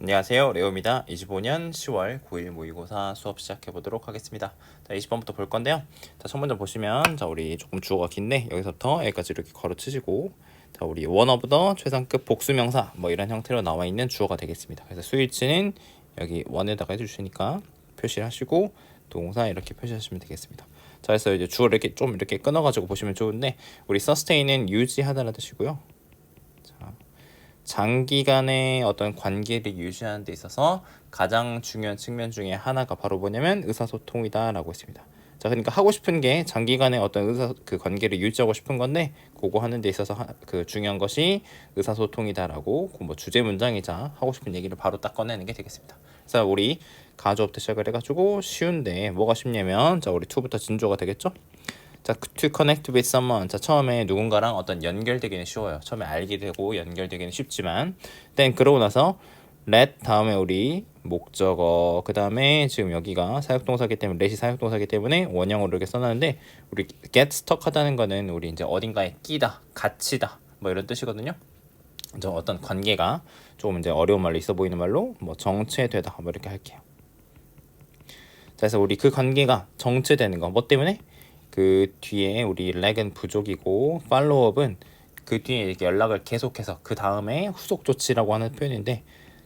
안녕하세요. 레오입니다. 25년 10월 9일 모의고사 수업 시작해 보도록 하겠습니다. 자, 20번부터 볼 건데요. 자, 첫 번째 보시면 자, 우리 조금 주어가 긴데 여기서부터 여기까지 이렇게 걸어치시고 자, 우리 원 오브 더 최상급 복수명사 뭐 이런 형태로 나와 있는 주어가 되겠습니다. 그래서 스위치는 여기 원에다가 해주시니까 표시를 하시고 동사 이렇게 표시하시면 되겠습니다. 자, 그래서 이제 주어를 이렇게 좀 이렇게 끊어가지고 보시면 좋은데 우리 서스테인은 유지하다는 뜻이고요. 장기간의 어떤 관계를 유지하는 데 있어서 가장 중요한 측면 중에 하나가 바로 뭐냐면 의사소통이다라고 했습니다. 자, 그러니까 하고 싶은 게 장기간의 어떤 그 관계를 유지하고 싶은 건데 그거 하는 데 있어서 그 중요한 것이 의사소통이다라고 뭐 주제 문장이자 하고 싶은 얘기를 바로 딱 꺼내는 게 되겠습니다. 그래서 우리 가주어부터 시작을 해가지고 쉬운데 뭐가 쉽냐면 자, 우리 to부터 진조가 되겠죠? 자, to connect with someone. 자, 처음에 누군가랑 어떤 연결되기는 쉬워요. 처음에 알게 되고 연결되기는 쉽지만, then 그러고 나서 let 다음에 우리 목적어, 그 다음에 지금 여기가 사역동사기 때문에 let이 사역동사기 때문에 원형으로 이렇게 써놨는데 우리 get stuck 하다는 거는 우리 이제 어딘가에 끼다, 갇히다 뭐 이런 뜻이거든요. 이제 어떤 관계가 조금 이제 어려운 말로 있어 보이는 말로 뭐 정체되다 뭐 이렇게 할게요. 자, 그래서 우리 그 관계가 정체되는 거 뭐 때문에? 그 뒤에 우리 렉은 부족이고 팔로우업은 그 뒤에 이렇게 연락을 계속해서 그 다음에 후속 조치라고 하는 표현인데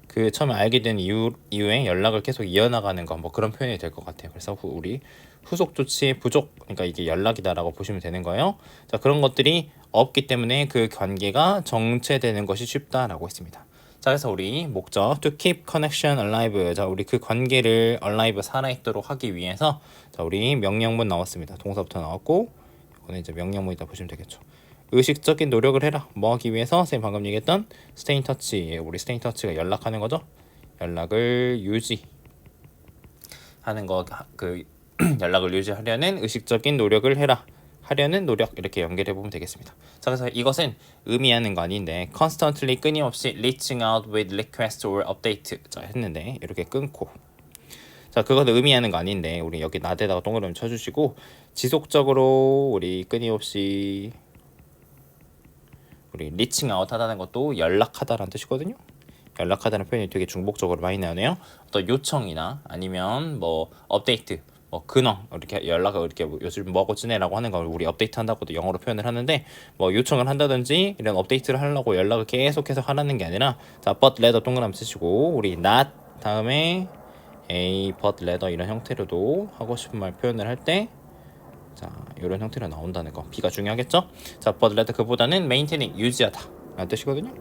그 처음에 알게 된 이후에 연락을 계속 이어나가는 거 뭐 그런 표현이 될 것 같아요. 그래서 우리 후속 조치 부족 그러니까 이게 연락이다라고 보시면 되는 거예요. 자, 그런 것들이 없기 때문에 그 관계가 정체되는 것이 쉽다라고 했습니다. 자, 그래서 우리 목적 to keep connection alive. 자, 우리 그 관계를 alive 살아있도록 하기 위해서 자, 우리 명령문 나왔습니다. 동사부터 나왔고 이거는 이제 명령문이다 보시면 되겠죠. 의식적인 노력을 해라. 뭐 하기 위해서? 선생님 방금 얘기했던 stay in touch. 우리 stay in touch가 연락하는 거죠. 연락을 유지하는 거 그 연락을 유지하려는 의식적인 노력을 해라. 하려는 노력 이렇게 연결해 보면 되겠습니다. 자, 그래서 이것은 의미하는 거 아닌데 constantly 끊임없이 reaching out with request or update 자 했는데 이렇게 끊고 자, 그것을 의미하는 거 아닌데 우리 여기 나대다가 동그라미 쳐주시고 지속적으로 우리 끊임없이 우리 reaching out 하다는 것도 연락하다라는 뜻이거든요. 연락하다는 표현이 되게 중복적으로 많이 나오네요. 어떤 요청이나 아니면 뭐 업데이트 뭐 근황 이렇게 연락을 이렇게 뭐 요즘 뭐하고 지내라고 하는 걸 우리 업데이트 한다고도 영어로 표현을 하는데 뭐 요청을 한다든지 이런 업데이트를 하려고 연락을 계속해서 하라는 게 아니라 자 but rather 동그라미 쓰시고 우리 not 다음에 a but rather 이런 형태로도 하고 싶은 말 표현을 할 때 자 이런 형태로 나온다는 거 B가 중요하겠죠? 자 but rather 그보다는 maintaining 유지하다 라는 뜻이거든요.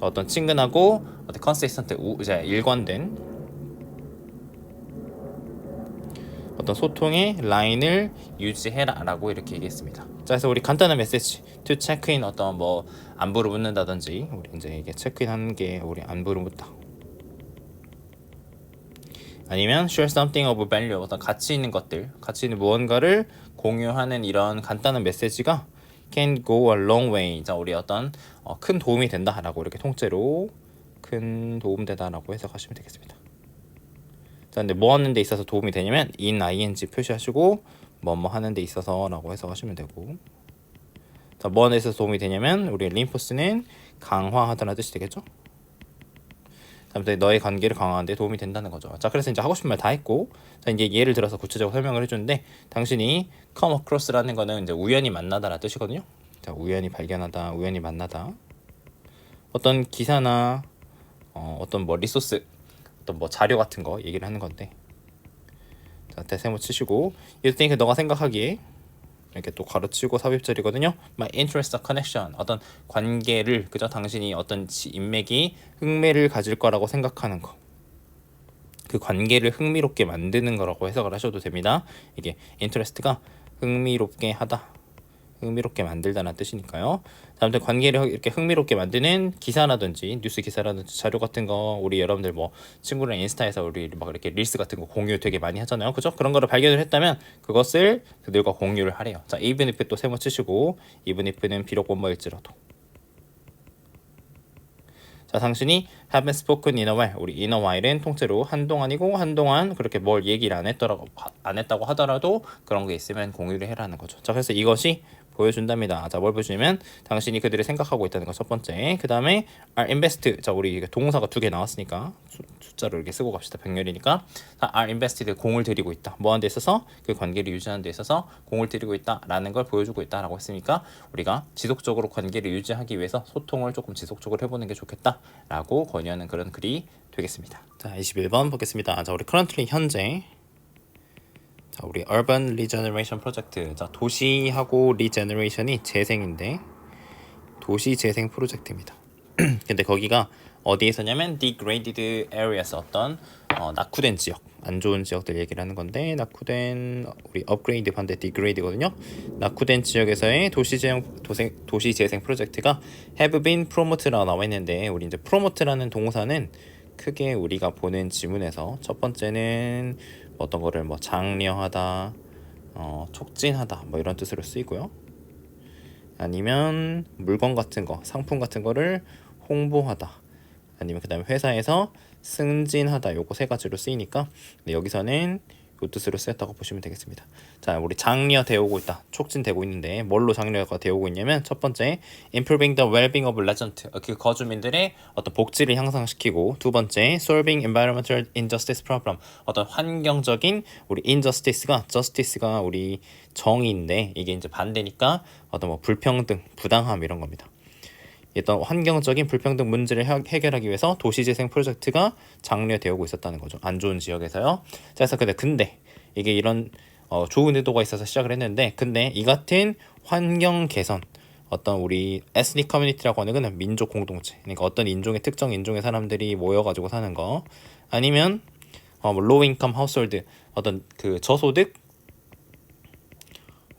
어떤 친근하고 어떤 컨시스턴트 이제 일관된 어떤 소통의 라인을 유지해라라고 이렇게 얘기했습니다. 자, 그래서 우리 간단한 메시지 to check in 어떤 뭐 안부를 묻는다든지 우리 이제 이게 체크인하는 게 우리 안부를 묻다. 아니면 share something of value 어떤 가치 있는 것들, 가치 있는 무언가를 공유하는 이런 간단한 메시지가 can go a long way. 자, 우리 어떤 큰 도움이 된다라고 이렇게 통째로 큰 도움되다라고 해석하시면 되겠습니다. 자, 근데 뭐 하는 데 있어서 도움이 되냐면 in ing 표시하시고 뭐뭐 하는 데 있어서라고 해석하시면 되고 자, 뭐 하는 데 있어서 도움이 되냐면 우리 reinforce는 강화하다는 뜻이 되겠죠? 아무튼 너의 관계를 강화하는 데 도움이 된다는 거죠. 자, 그래서 이제 하고 싶은 말 다 했고 자, 이제 예를 들어서 구체적으로 설명을 해주는데 당신이 come across라는 거는 이제 우연히 만나다라는 뜻이거든요. 자, 우연히 발견하다, 우연히 만나다 어떤 기사나 어떤 뭐 리소스 어떤 뭐 자료 같은 거 얘기를 하는 건데 자, 대세모 치시고 you think 너가 생각하기에 이렇게 또 가로치고 삽입절이거든요. My interest connection 어떤 관계를 그저 당신이 어떤 인맥이 흥미를 가질 거라고 생각하는 거. 그 관계를 흥미롭게 만드는 거라고 해석을 하셔도 됩니다. 이게 interest가 흥미롭게 하다. 흥미롭게 만들다는 뜻이니까요. 아무튼 관계를 이렇게 흥미롭게 만드는 기사라든지 뉴스 기사라든지 자료 같은 거 우리 여러분들 뭐 친구랑 인스타에서 우리 막 이렇게 릴스 같은 거 공유 되게 많이 하잖아요. 그죠? 그런 거를 발견을 했다면 그것을 그들과 공유를 하래요. 자, even if 또 세모 치시고 even if는 비록 원모일지라도 자, 당신이 haven't spoken in a while. 우리 in a while은 통째로 한동안이고 한동안 그렇게 뭘 얘기를 안 했다고 하더라도 그런 게 있으면 공유를 해라는 거죠. 자, 그래서 이것이 보여준답니다. 자, 뭘 보여주냐면 당신이 그들을 생각하고 있다는 거 첫 번째. 그 다음에 are invest. 자, 우리 동사가 두 개 나왔으니까 숫자로 이렇게 쓰고 갑시다. 백렬이니까. 자, are invested. 공을 들이고 있다. 뭐 하는 데 있어서? 그 관계를 유지하는 데 있어서 공을 들이고 있다라는 걸 보여주고 있다라고 했으니까 우리가 지속적으로 관계를 유지하기 위해서 소통을 조금 지속적으로 해보는 게 좋겠다라고 권유하는 그런 글이 되겠습니다. 자, 21번 보겠습니다. 자, 우리 currently 현재. 자, 우리 Urban Regeneration 프로젝트. 자, 도시하고 리제너레이션이 재생인데 도시 재생 프로젝트입니다. 근데 거기가 어디에 있었냐면 degraded areas, 어떤 낙후된 지역, 안 좋은 지역들 얘기를 하는 건데, 낙후된 우리 업그레이드 반대 degrade거든요. 낙후된 지역에서의 도시 재생 프로젝트가 have been promoted라고 나와 있는데, 우리 이제 promote라는 동사는 크게 우리가 보는 지문에서 첫 번째는 어떤 거를 뭐 장려하다, 촉진하다 뭐 이런 뜻으로 쓰이고요. 아니면 물건 같은 거, 상품 같은 거를 홍보하다. 아니면 그다음에 회사에서 승진하다. 요거 세 가지로 쓰이니까 여기서는 요 뜻으로 쓰였다고 보시면 되겠습니다. 자, 우리 장려되어 오고 있다. 촉진되고 있는데 뭘로 장려가 되어 오고 있냐면 첫 번째 improving the well-being of resident. 그 거주민들의 어떤 복지를 향상시키고, 두 번째 solving environmental injustice problem. 어떤 환경적인 우리 injustice가 justice가 우리 정의인데 이게 이제 반대니까 어떤 뭐 불평등, 부당함 이런 겁니다. 어떤 환경적인 불평등 문제를 해결하기 위해서 도시재생 프로젝트가 장려되어 오고 있었다는 거죠. 안 좋은 지역에서요. 자, 그래서 근데 이게 이런 좋은 의도가 있어서 시작을 했는데, 근데 이 같은 환경 개선, 어떤 우리 에스닉 커뮤니티라고 하는 거는 민족 공동체, 그러니까 어떤 인종의 특정 인종의 사람들이 모여가지고 사는 거, 아니면 뭐 로우 인컴 하우스홀드, 어떤 그 저소득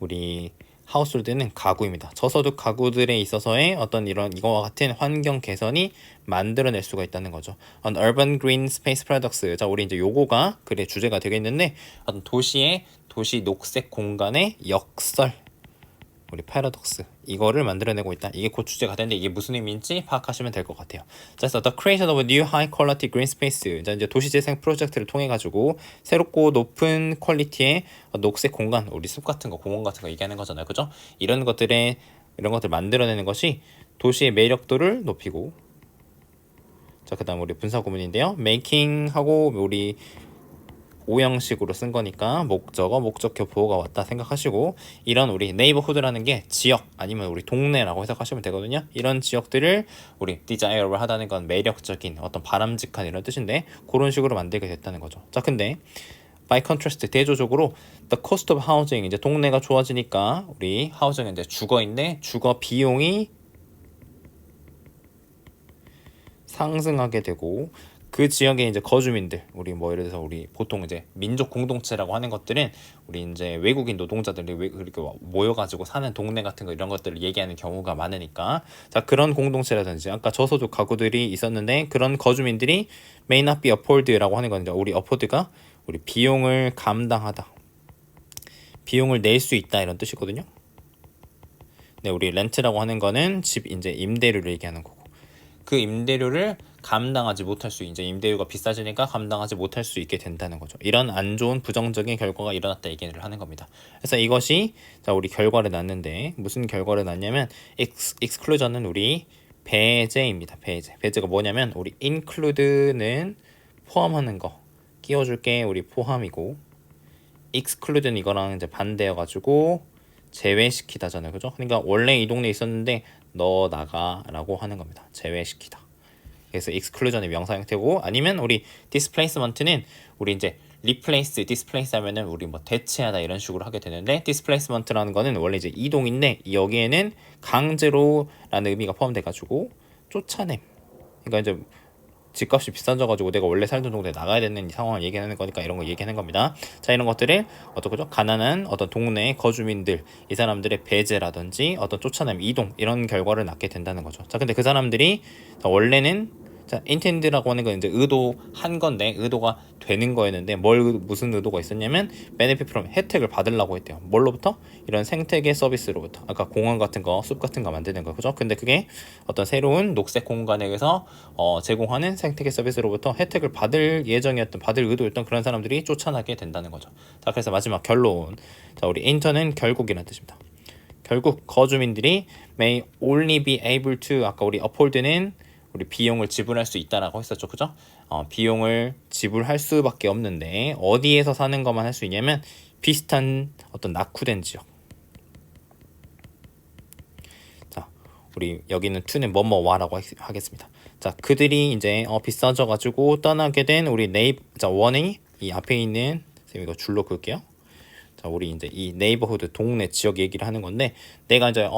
우리 하우스홀드는 가구입니다. 저소득 가구들에 있어서의 어떤 이런 이거와 같은 환경 개선이 만들어낼 수가 있다는 거죠. On urban green space products. 자, 우리 이제 요거가 글의 주제가 되겠는데, 어떤 도시 녹색 공간의 역설, 우리 패러독스, 이거를 만들어내고 있다. 이게 곧 주제가 되는데 이게 무슨 의미인지 파악하시면 될 것 같아요. 자, 그래서 the creation of a new high quality green space. 자, 이제 도시재생 프로젝트를 통해 가지고 새롭고 높은 퀄리티의 녹색 공간, 우리 숲 같은 거, 공원 같은 거 얘기하는 거잖아요, 그죠? 이런 것들 만들어내는 것이 도시의 매력도를 높이고. 자, 그다음 우리 분사 구문인데요. making 하고 우리 오형식으로 쓴 거니까 목적어, 목적격 보호가 왔다 생각하시고, 이런 우리 네이버후드라는 게 지역 아니면 우리 동네라고 해석하시면 되거든요. 이런 지역들을 우리 desirable 하다는 건 매력적인, 어떤 바람직한 이런 뜻인데, 그런 식으로 만들게 됐다는 거죠. 자, 근데 by contrast, 대조적으로 the cost of housing, 이제 동네가 좋아지니까 우리 하우징은 이제 주거인데 주거 비용이 상승하게 되고, 그 지역의 이제 거주민들, 우리 뭐 예를 들어서 우리 보통 이제 민족 공동체라고 하는 것들은 우리 이제 외국인 노동자들이 이렇게 모여가지고 사는 동네 같은 거, 이런 것들을 얘기하는 경우가 많으니까, 자, 그런 공동체라든지 아까 저소득 가구들이 있었는데 그런 거주민들이 may not be afford라고 하는 건 이제 우리 afford가 우리 비용을 감당하다, 비용을 낼 수 있다 이런 뜻이거든요. 네, 우리 렌트라고 하는 거는 집 이제 임대료를 얘기하는 거고, 그 임대료를 감당하지 못할 수, 이제 임대료가 비싸지니까 감당하지 못할 수 있게 된다는 거죠. 이런 안 좋은 부정적인 결과가 일어났다 얘기를 하는 겁니다. 그래서 이것이, 자, 우리 결과를 낳는데 무슨 결과를 낳냐면 exclusion은 우리 배제입니다. 배제가 뭐냐면 우리 include는 포함하는 거, 끼워줄게 우리 포함이고, exclude는 이거랑 이제 반대여가지고 제외시키다잖아요, 그죠? 그러니까 원래 이 동네에 있었는데 너 나가라고 하는 겁니다. 제외시키다. 그래서 exclusion의 명사 형태고, 아니면 우리 displacement는 우리 이제 replace, displace 하면은 우리 뭐 대체하다 이런 식으로 하게 되는데, displacement라는 거는 원래 이제 이동인데 여기에는 강제로라는 의미가 포함돼가지고 쫓아냄. 그러니까 이제 집값이 비싸져가지고 내가 원래 살던 동네에 나가야 되는 상황을 얘기하는 거니까 이런 거 얘기하는 겁니다. 자, 이런 것들을 어떻게죠? 가난한 어떤 동네의 거주민들, 이 사람들의 배제라든지 어떤 쫓아냄, 이동, 이런 결과를 낳게 된다는 거죠. 자, 근데 그 사람들이 원래는, 자, intend라고 하는 건 이제 의도한 건데, 의도가 되는 거였는데 무슨 의도가 있었냐면 benefit from, 혜택을 받으려고 했대요. 뭘로부터? 이런 생태계 서비스로부터. 아까 공원 같은 거, 숲 같은 거 만드는 거, 그죠? 근데 그게 어떤 새로운 녹색 공간에서 제공하는 생태계 서비스로부터 혜택을 받을 예정이었던, 받을 의도였던 그런 사람들이 쫓아나게 된다는 거죠. 자, 그래서 마지막 결론. 자, 우리 인턴은 결국이라는 뜻입니다. 결국 거주민들이 may only be able to 아까 우리 afford는 우리 비용을 지불할 수 있다라고 했었죠, 그죠? 비용을 지불할 수밖에 없는데 어디에서 사는 것만 할 수 있냐면 비슷한 어떤 낙후된 지역. 자, 우리 여기는 to는 뭐뭐와라고 하겠습니다. 자, 그들이 이제 비싸져 가지고 떠나게 된 우리 자, 원이 이 앞에 있는 쌤 이거 줄로 그을게요. 자, 우리 이제 이 네이버후드 동네 지역 얘기를 하는 건데 내가 이제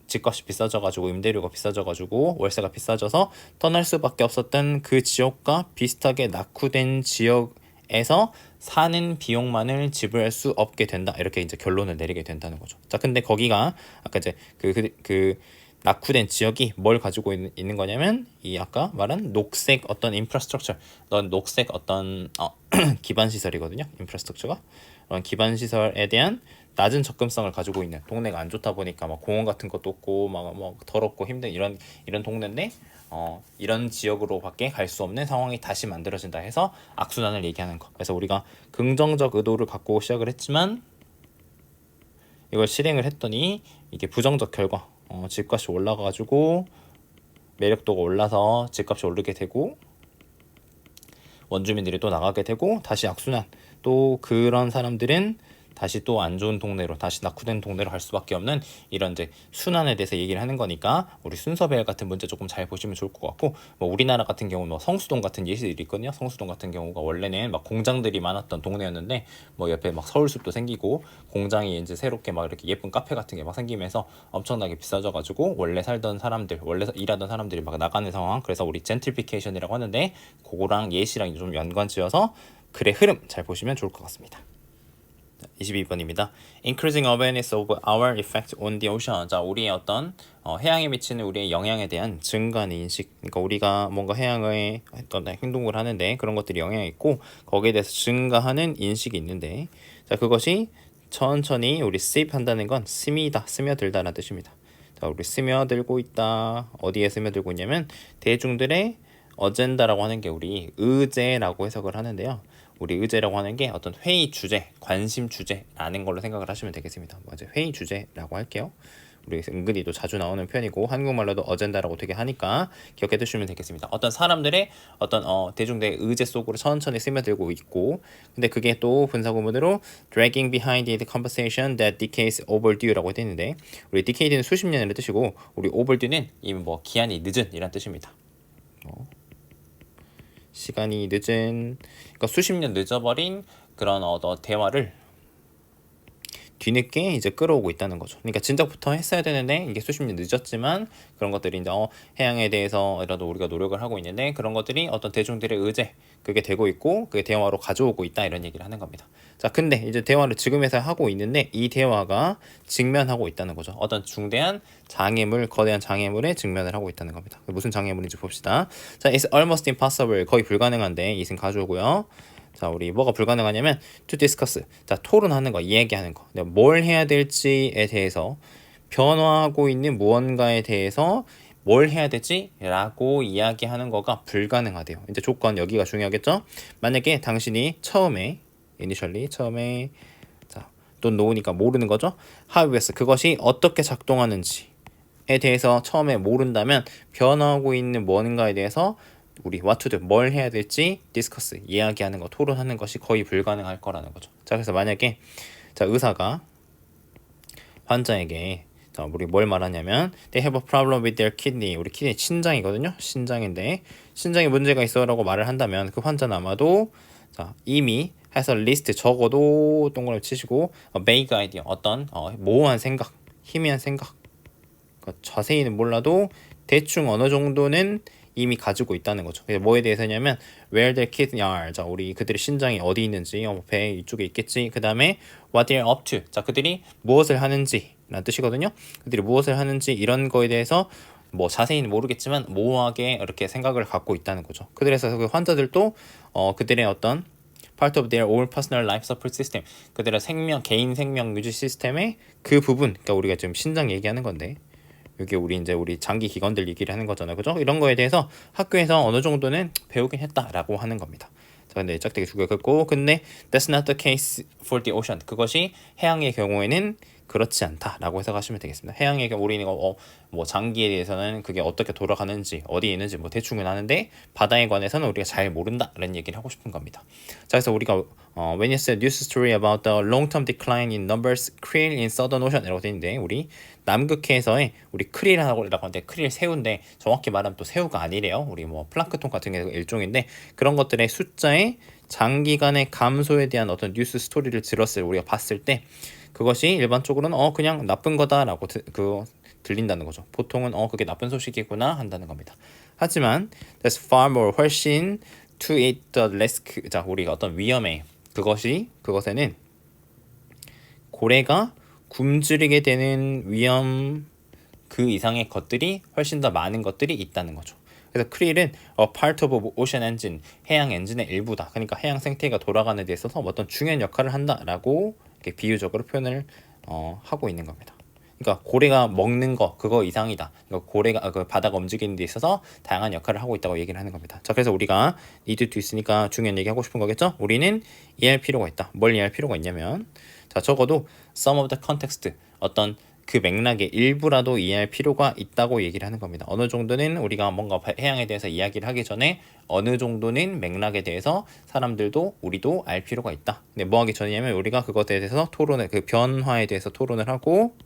집값이 비싸져가지고 임대료가 비싸져가지고 월세가 비싸져서 떠날 수밖에 없었던 그 지역과 비슷하게 낙후된 지역에서 사는 비용만을 지불할 수 없게 된다. 이렇게 이제 결론을 내리게 된다는 거죠. 자, 근데 거기가 아까 이제 그 낙후된 지역이 뭘 가지고 있는 거냐면 이 아까 말한 녹색 어떤 인프라스트럭처, 녹색 어떤 기반 시설이거든요. 인프라스트럭처가 기반 시설에 대한 낮은 접근성을 가지고 있는 동네가 안 좋다 보니까 막 공원 같은 것도 없고 막 더럽고 힘든 이런 동네인데 이런 지역으로밖에 갈 수 없는 상황이 다시 만들어진다 해서 악순환을 얘기하는 거. 그래서 우리가 긍정적 의도를 갖고 시작을 했지만 이걸 실행을 했더니 이게 부정적 결과. 집값이 올라가가지고 매력도가 올라서 집값이 오르게 되고 원주민들이 또 나가게 되고 다시 악순환. 또 그런 사람들은 다시 또 안 좋은 동네로 다시 낙후된 동네로 갈 수밖에 없는 이런 이제 순환에 대해서 얘기를 하는 거니까 우리 순서 배열 같은 문제 조금 잘 보시면 좋을 것 같고 뭐 우리나라 같은 경우 뭐 성수동 같은 예시들이 있거든요. 성수동 같은 경우가 원래는 막 공장들이 많았던 동네였는데 뭐 옆에 막 서울숲도 생기고 공장이 이제 새롭게 막 이렇게 예쁜 카페 같은 게 막 생기면서 엄청나게 비싸져가지고 원래 살던 사람들 원래 일하던 사람들이 막 나가는 상황. 그래서 우리 젠트리피케이션이라고 하는데 그거랑 예시랑 좀 연관지어서 글의 흐름 잘 보시면 좋을 것 같습니다. 22번입니다. Increasing awareness of our effect on the ocean. 자, 우리의 어떤 해양에 미치는 우리의 영향에 대한 증가하는 인식. 그러니까 우리가 뭔가 해양에 어떤 행동을 하는데 그런 것들이 영향이 있고 거기에 대해서 증가하는 인식이 있는데 자, 그것이 천천히 우리 seep 한다는 건 스미다, 스며들다라는 뜻입니다. 자, 우리 스며들고 있다. 어디에 스며들고 있냐면 대중들의 어젠다라고 하는 게 우리 의제라고 해석을 하는데요. 우리 의제라고 하는 게 어떤 회의 주제, 관심 주제라는 걸로 생각을 하시면 되겠습니다. 맞아요. 회의 주제라고 할게요. 우리 은근히도 자주 나오는 표현이고 한국말로도 어젠다라고 되게 하니까 기억해 두시면 되겠습니다. 어떤 사람들의 어떤 대중들의 의제 속으로 천천히 스며들고 있고 근데 그게 또 분사구문으로 dragging behind the conversation that decays overdue라고 되어 있는데 우리 decayd는 수십 년이라는 뜻이고 우리 overdue는 이 뭐 기한이 늦은 이란 뜻입니다. 시간이 늦은 그러니까 수십 년 늦어버린 그런 대화를 뒤늦게 이제 끌어오고 있다는 거죠. 그러니까 진작부터 했어야 되는데 이게 수십 년 늦었지만 그런 것들이 이제 해양에 대해서라도 우리가 노력을 하고 있는데 그런 것들이 어떤 대중들의 의제 그게 되고 있고 그게 대화로 가져오고 있다 이런 얘기를 하는 겁니다. 자, 근데 이제 대화를 지금에서 하고 있는데 이 대화가 직면하고 있다는 거죠. 어떤 중대한 장애물, 거대한 장애물에 직면을 하고 있다는 겁니다. 무슨 장애물인지 봅시다. 자, it's almost impossible 거의 불가능한데 이승 가져오고요. 자, 우리 뭐가 불가능하냐면 to discuss. 자, 토론하는 거, 이야기하는 거. 뭘 해야 될지에 대해서 변화하고 있는 무언가에 대해서 뭘 해야 되지? 라고 이야기하는 거가 불가능하대요. 이제 조건 여기가 중요하겠죠? 만약에 당신이 처음에 처음에 자, 돈 놓으니까 모르는 거죠? how is 그것이 어떻게 작동하는지에 대해서 처음에 모른다면 변화하고 있는 무언가에 대해서 우리 what to do, 뭘 해야 될지 discuss, 이야기하는 거, 토론하는 것이 거의 불가능할 거라는 거죠. 자, 그래서 만약에 자, 의사가 환자에게 자, 우리 뭘 말하냐면 they have a problem with their kidney. 우리 키드니 신장이거든요. 신장인데 신장에 문제가 있어라고 말을 한다면 그 환자는 아마도 자, 이미 해서 리스트 적어도 동그라미 치시고 vague idea 어떤 모호한 생각, 희미한 생각 그러니까 자세히는 몰라도 대충 어느 정도는 이미 가지고 있다는 거죠. 뭐에 대해서냐면 where their kidney are. 자, 우리 그들의 신장이 어디 있는지 배 이쪽에 있겠지. 그 다음에 what they're up to. 자, 그들이 무엇을 하는지 라는 뜻이거든요. 그들이 무엇을 하는지 이런 거에 대해서 뭐 자세히는 모르겠지만 모호하게 이렇게 생각을 갖고 있다는 거죠. 그래서 그 환자들도 그들의 어떤 part of their own personal life support system 그들의 개인 생명 유지 시스템의 그 부분 그러니까 우리가 지금 신장 얘기하는 건데 이게 우리 장기 기관들 얘기를 하는 거잖아요. 그죠? 이런 거에 대해서 학교에서 어느 정도는 배우긴 했다라고 하는 겁니다. 자, 근데 짝대기 두 개 긋고 근데 that's not the case for the ocean. 그것이 해양의 경우에는 그렇지 않다라고 해석하시면 되겠습니다. 해양의 경우 우리는 뭐 장기에 대해서는 그게 어떻게 돌아가는지 어디에 있는지 뭐 대충은 아는데 바다에 관해서는 우리가 잘 모른다라는 얘기를 하고 싶은 겁니다. 자, 그래서 우리가 when you said news story about the long-term decline in numbers krill in southern ocean이라고 되어 있는데 우리 남극해에서의 우리 크릴이라고 하는데 크릴 새우인데 정확히 말하면 또 새우가 아니래요. 우리 뭐 플랑크톤 같은 게 일종인데 그런 것들의 숫자의 장기간의 감소에 대한 어떤 뉴스 스토리를 들었을 우리가 봤을 때 그것이 일반적으로는 그냥 나쁜 거다라고 들린다는 거죠. 보통은 그게 나쁜 소식이구나 한다는 겁니다. 하지만 there's far more 훨씬 to it the risk 자 우리가 어떤 위험에 그것에는 고래가 굶주리게 되는 위험 그 이상의 것들이 훨씬 더 많은 것들이 있다는 거죠. 그래서 크릴은 part of ocean engine 해양 엔진의 일부다. 그러니까 해양 생태계가 돌아가는 데 있어서 어떤 중요한 역할을 한다라고 이렇게 비유적으로 표현을 하고 있는 겁니다. 그러니까 고래가 먹는 거 그거 이상이다. 그러니까 고래가 그 바다가 움직이는 데 있어서 다양한 역할을 하고 있다고 얘기를 하는 겁니다. 자, 그래서 우리가 need to 있으니까 중요한 얘기 하고 싶은 거겠죠? 우리는 이해할 필요가 있다. 뭘 이해할 필요가 있냐면 자, 적어도 some of the context 어떤 그 맥락의 일부라도 이해할 필요가 있다고 얘기를 하는 겁니다. 어느 정도는 우리가 뭔가 해양에 대해서 이야기를 하기 전에 어느 정도는 맥락에 대해서 사람들도 우리도 알 필요가 있다. 근데 뭐 하기 전이냐면 우리가 그것에 대해서 토론을 그 변화에 대해서 토론을 하고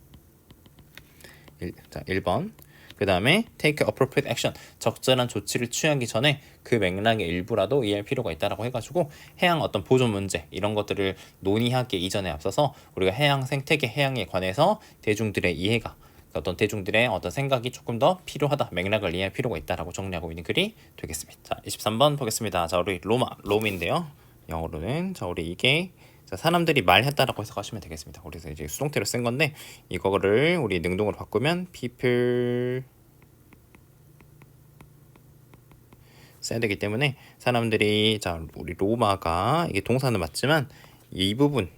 1번 그 다음에 take appropriate action 적절한 조치를 취하기 전에 그 맥락의 일부라도 이해할 필요가 있다라고 해가지고 해양 어떤 보존 문제 이런 것들을 논의하기 이전에 앞서서 우리가 해양 생태계 해양에 관해서 대중들의 이해가 어떤 대중들의 어떤 생각이 조금 더 필요하다 맥락을 이해할 필요가 있다라고 정리하고 있는 글이 되겠습니다. 자, 23번 보겠습니다. 자, 우리 롬인데요. 영어로는 자 우리 이게 자, 사람들이 말했다라고 해석하시면 되겠습니다. 그래서 이제 수동태로 쓴 건데 이거를 우리 능동으로 바꾸면 people 써야 되기 때문에 사람들이 자 우리 로마가 이게 동사는 맞지만 이 부분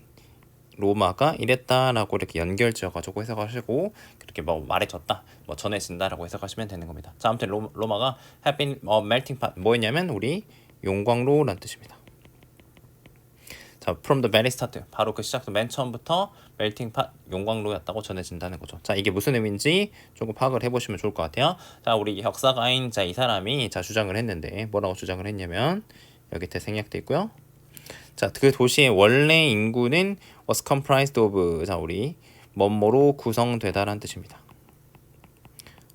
로마가 이랬다라고 이렇게 연결지어가지고 해석하시고 그렇게 뭐 말해졌다, 뭐 전해진다라고 해석하시면 되는 겁니다. 자, 아무튼 로마가 have been melting pot 뭐였냐면 우리 용광로란 뜻입니다. 자, from the very start 바로 그 시작도 맨 처음부터 멜팅 팟 용광로였다고 전해진다는 거죠. 자, 이게 무슨 의미인지 조금 파악을 해보시면 좋을 것 같아요. 자, 우리 역사가인 자 이 사람이 자 주장을 했는데 뭐라고 주장을 했냐면 여기 밑에 생략돼 있고요. 자, 그 도시의 원래 인구는 was comprised of 자 우리 뭐뭐로 구성되다라는 뜻입니다.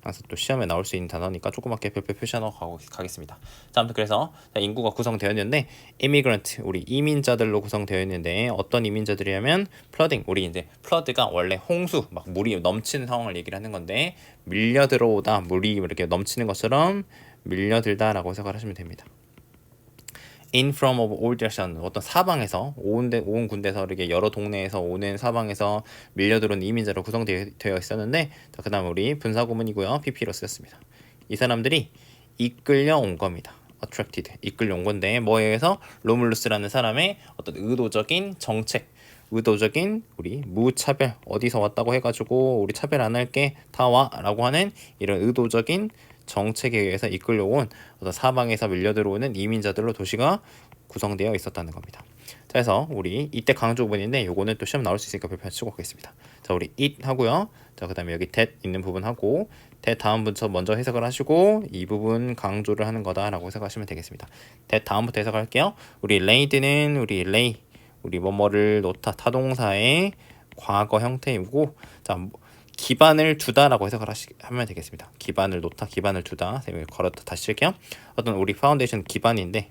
그래서 또 시험에 나올 수 있는 단어니까 조그맣게 별표 표시하고 가겠습니다. 자, 아무튼 그래서 인구가 구성되었는데 immigrant 우리 이민자들로 구성되어 있는데 어떤 이민자들이냐면 flooding 우리 이제 flood가 원래 홍수 막 물이 넘치는 상황을 얘기를 하는 건데 밀려 들어오다 물이 이렇게 넘치는 것처럼 밀려들다라고 해석을 하시면 됩니다. in from of all direction 어떤 사방에서 온 군데서 이렇게 여러 동네에서 오는 사방에서 밀려들어온 이민자로 구성되어 있었는데 그 다음 우리 분사구문이고요. PP로 쓰였습니다. 이 사람들이 이끌려 온 겁니다. attracted 이끌려 온 건데 뭐에 의해서 로물루스라는 사람의 어떤 의도적인 정책 의도적인 우리 무차별 어디서 왔다고 해가지고 우리 차별 안 할게 다 와라고 하는 이런 의도적인 정책에 의해서 이끌려온 어떤 사방에서 밀려들어오는 이민자들로 도시가 구성되어 있었다는 겁니다. 자, 그래서 우리 이때 강조 부분인데 요거는 또 시험 나올 수 있으니까 별표 치고 가겠습니다. 자, 우리 it 하고요. 자, 그다음에 여기 that 있는 부분 하고 that 다음부터 먼저 해석을 하시고 이 부분 강조를 하는 거다라고 해석하시면 되겠습니다. that 다음부터 해석할게요. 우리 laid는 우리 lay 우리 뭐뭐를 놓다 타동사의 과거 형태이고 자 기반을 두다라고 해석을 하면 되겠습니다. 기반을 놓다, 기반을 두다. 걸었다 다시 쓸게요. 어떤 우리 파운데이션 기반인데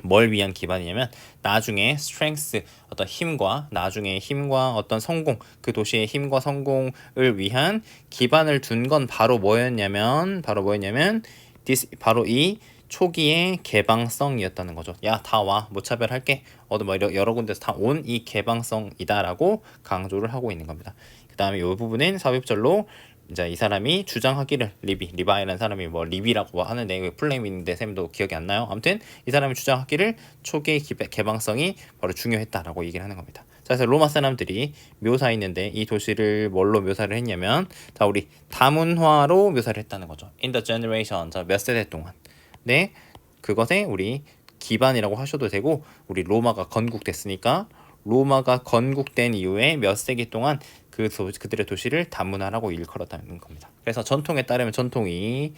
뭘 위한 기반이냐면 나중에 strength 어떤 힘과 나중에 힘과 어떤 성공 그 도시의 힘과 성공을 위한 기반을 둔 건 바로 뭐였냐면 바로 이 초기의 개방성이었다는 거죠. 야, 다 와. 무차별할게. 뭐 여러 군데서 다 온 이 개방성이다라고 강조를 하고 있는 겁니다. 그 다음에 이 부분은 삽입절로 이제 이 사람이 주장하기를 리바이라는 사람이 뭐 리비라고 하는데 플레임인데 쌤도 기억이 안 나요. 아무튼 이 사람이 주장하기를 초기의 개방성이 바로 중요했다라고 얘기를 하는 겁니다. 자, 그래서 로마 사람들이 묘사했는데 이 도시를 뭘로 묘사를 했냐면 자 우리 다문화로 묘사를 했다는 거죠. In the generation 자 몇 세대 동안 네 그것에 우리 기반이라고 하셔도 되고 우리 로마가 건국됐으니까 로마가 건국된 이후에 몇 세기 동안 그들의 도시를 다문화라고 일컬었다는 겁니다. 그래서 전통에 따르면 전통이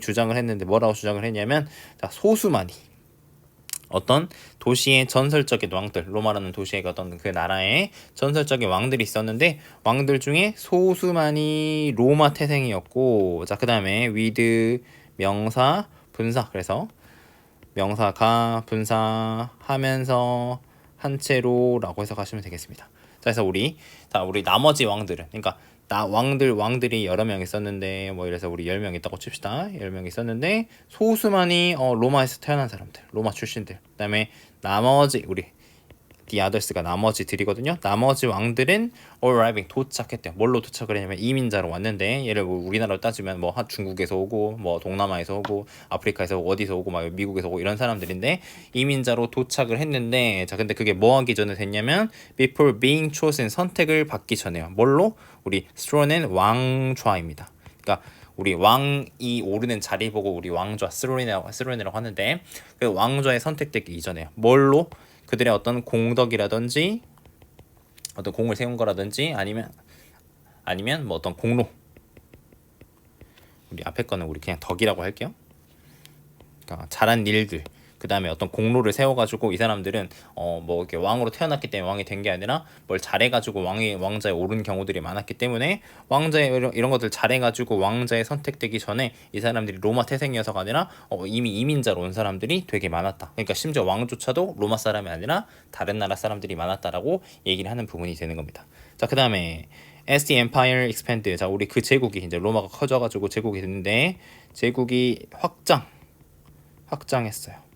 주장을 했는데 뭐라고 주장을 했냐면 자, 소수만이 어떤 도시의 전설적인 왕들, 로마라는 도시의 어떤 그 나라의 전설적인 왕들이 있었는데 왕들 중에 소수만이 로마 태생이었고, 자, 그 다음에 with 명사 분사, 그래서 명사가 분사하면서 한 채로라고 해석하시면 되겠습니다. 자, 그래서 우리 나머지 왕들은, 그러니까 왕들이 여러 명 있었는데, 뭐 이래서 우리 10명 있다고 칩시다. 10명 있었는데 소수만이 로마에서 태어난 사람들, 로마 출신들. 그다음에 나머지 우리 the others가 나머지들이거든요. 나머지 왕들은 arriving 도착했대요. 뭘로 도착을 했냐면 이민자로 왔는데, 예를 뭐 우리나라로 따지면 뭐 중국에서 오고 뭐 동남아에서 오고 아프리카에서 오고 어디서 오고 막 미국에서 오고 이런 사람들인데 이민자로 도착을 했는데, 자 근데 그게 뭐 하기 전에 됐냐면 before being chosen, 선택을 받기 전에요. 뭘로? 우리 스트로는 왕좌입니다. 그러니까 우리 왕이 오르는 자리 보고 우리 왕좌 스로인이라고 하는데, 그 왕좌에 선택되기 이전에요. 뭘로? 그들의 어떤 공덕이라든지 어떤 공을 세운 거라든지 아니면 뭐 어떤 공로, 우리 앞에 거는 우리 그냥 덕이라고 할게요. 그러니까 잘한 일들, 그 다음에 어떤 공로를 세워가지고 이 사람들은 뭐 이렇게 왕으로 태어났기 때문에 왕이 된 게 아니라 뭘 잘해가지고 왕자에 오른 경우들이 많았기 때문에 왕자에 이런 것들 잘해가지고 왕자에 선택되기 전에 이 사람들이 로마 태생이어서가 아니라 이미 이민자로 온 사람들이 되게 많았다. 그러니까 심지어 왕조차도 로마 사람이 아니라 다른 나라 사람들이 많았다라고 얘기를 하는 부분이 되는 겁니다. 자, 그 다음에 as the empire expanded, 자 우리 그 제국이 이제 로마가 커져가지고 제국이 됐는데 제국이 확장했어요.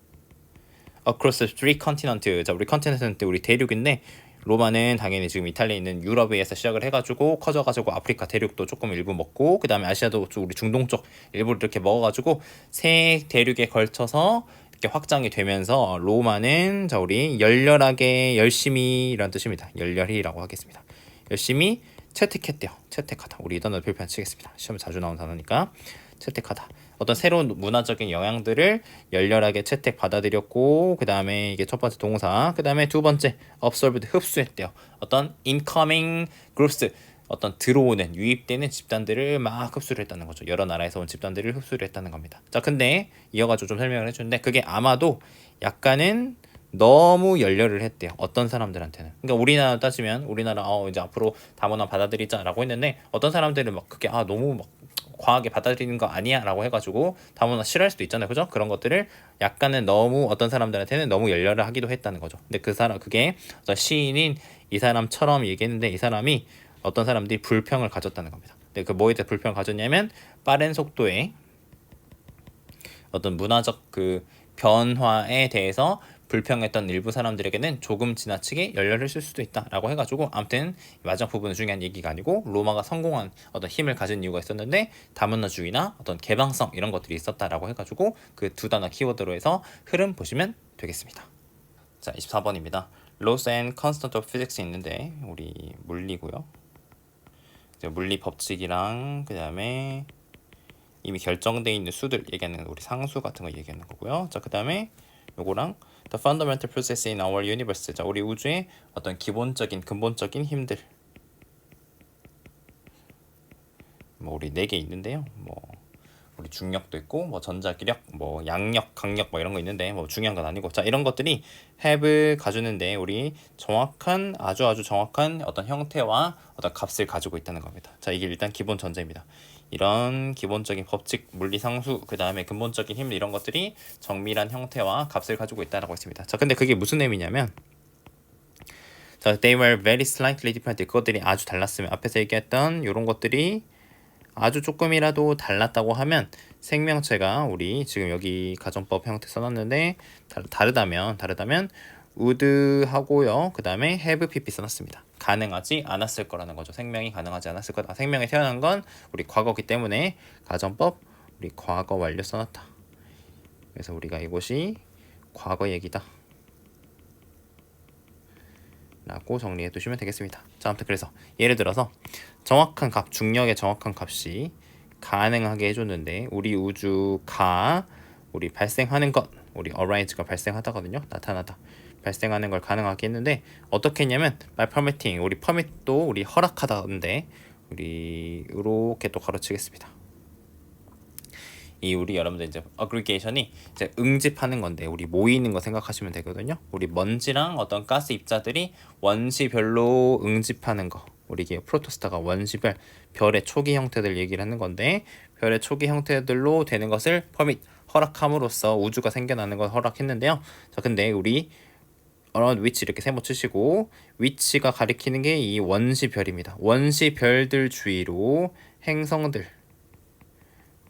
across three continents. 자, 우리 컨티넨트 우리 대륙인데 로마는 당연히 지금 이탈리아에 있는 유럽에서 시작을 해가지고 커져가지고 아프리카 대륙도 조금 일부 먹고, 그 다음에 아시아도 우리 중동 쪽 일부를 이렇게 먹어가지고 세 대륙에 걸쳐서 이렇게 확장이 되면서 로마는 자 우리 열렬하게 열심히라는 뜻입니다. 열렬히라고 하겠습니다. 열심히 채택했대요. 채택하다. 우리 이 단어 별표 안 치겠습니다. 시험에 자주 나온 단어니까. 채택하다. 어떤 새로운 문화적인 영향들을 열렬하게 채택 받아들였고, 그 다음에 이게 첫 번째 동사, 그 다음에 두 번째 absorbed, 흡수했대요. 어떤 incoming groups, 어떤 들어오는 유입되는 집단들을 막 흡수를 했다는 거죠. 여러 나라에서 온 집단들을 흡수를 했다는 겁니다. 자, 근데 이어가지고 좀 설명을 해주는데 그게 아마도 약간은 너무 열렬을 했대요. 어떤 사람들한테는. 그러니까 우리나라 따지면 우리나라 이제 앞으로 다문화 받아들이자라고 했는데 어떤 사람들은 막 그게 너무 막 과하게 받아들이는 거 아니야 라고 해가지고 다문화 싫어할 수도 있잖아요. 그죠? 그런 것들을 약간은 너무 어떤 사람들한테는 너무 열렬을 하기도 했다는 거죠. 근데 그게 어떤 시인인 이 사람처럼 얘기했는데 이 사람이 어떤 사람들이 불평을 가졌다는 겁니다. 근데 그 뭐에 대해 불평을 가졌냐면 빠른 속도의 어떤 문화적 그 변화에 대해서 불평했던 일부 사람들에게는 조금 지나치게 열렬했을 수도 있다라고 해가지고, 아무튼 마지막 부분은 중요한 얘기가 아니고 로마가 성공한 어떤 힘을 가진 이유가 있었는데 다문화주의나 어떤 개방성 이런 것들이 있었다라고 해가지고 그 두 단어 키워드로 해서 흐름 보시면 되겠습니다. 자, 24번입니다. Laws and Constants of Physics 있는데 우리 물리고요. 물리 법칙이랑 그 다음에 이미 결정되어 있는 수들 얘기하는 우리 상수 같은 거 얘기하는 거고요. 자, 그 다음에 요거랑 The fundamental process in our universe. 자, 우리 우주의 어떤 근본적인 힘들. 뭐 우리 4개 있는데요. 뭐 우리 중력도 있고 뭐 전자기력, 뭐 양력, 강력 뭐 이런 거 있는데 뭐 중요한 건 아니고, 자 이런 것들이 have를 가주는데 우리 정확한 아주 정확한 어떤 형태와 어떤 값을 가지고 있다는 겁니다. 자, 이게 일단 기본 전제입니다. 이런 기본적인 법칙, 물리 상수, 그 다음에 근본적인 힘 이런 것들이 정밀한 형태와 값을 가지고 있다라고 했습니다. 자, 근데 그게 무슨 의미냐면, 자, they were very slightly different. 그것들이 아주 달랐으면, 앞에서 얘기했던 이런 것들이 아주 조금이라도 달랐다고 하면 생명체가 우리 지금 여기 가정법 형태 써놨는데 다르다면 would 하고요. 그 다음에 have pp 써놨습니다. 가능하지 않았을 거라는 거죠. 생명이 가능하지 않았을 거다. 생명이 태어난 건 우리 과거기 때문에 가정법 우리 과거 완료 써놨다. 그래서 우리가 이것이 과거 얘기다 라고 정리해 두시면 되겠습니다. 자, 아무튼 그래서 예를 들어서 정확한 값, 중력의 정확한 값이 가능하게 해줬는데 우리 우주가 우리 발생하는 것, 우리 arise가 발생하다거든요. 나타나다. 발생하는 걸 가능하게 했는데 어떻게 했냐면 by permitting 우리 permit도 우리 허락하다인데 우리 이렇게 또 가로치겠습니다. 이 우리 여러분들 이제 aggregation이 이제 응집하는 건데 우리 모이는 거 생각하시면 되거든요. 우리 먼지랑 어떤 가스 입자들이 원시별로 응집하는 거. 우리 이게 프로토스타가 원시별 별의 초기 형태들 얘기를 하는 건데 별의 초기 형태들로 되는 것을 permit 허락함으로써 우주가 생겨나는 걸 허락했는데요. 자, 근데 우리 around which 이렇게 세모 치시고 which가 가리키는 게 이 원시별입니다. 원시별들 주위로 행성들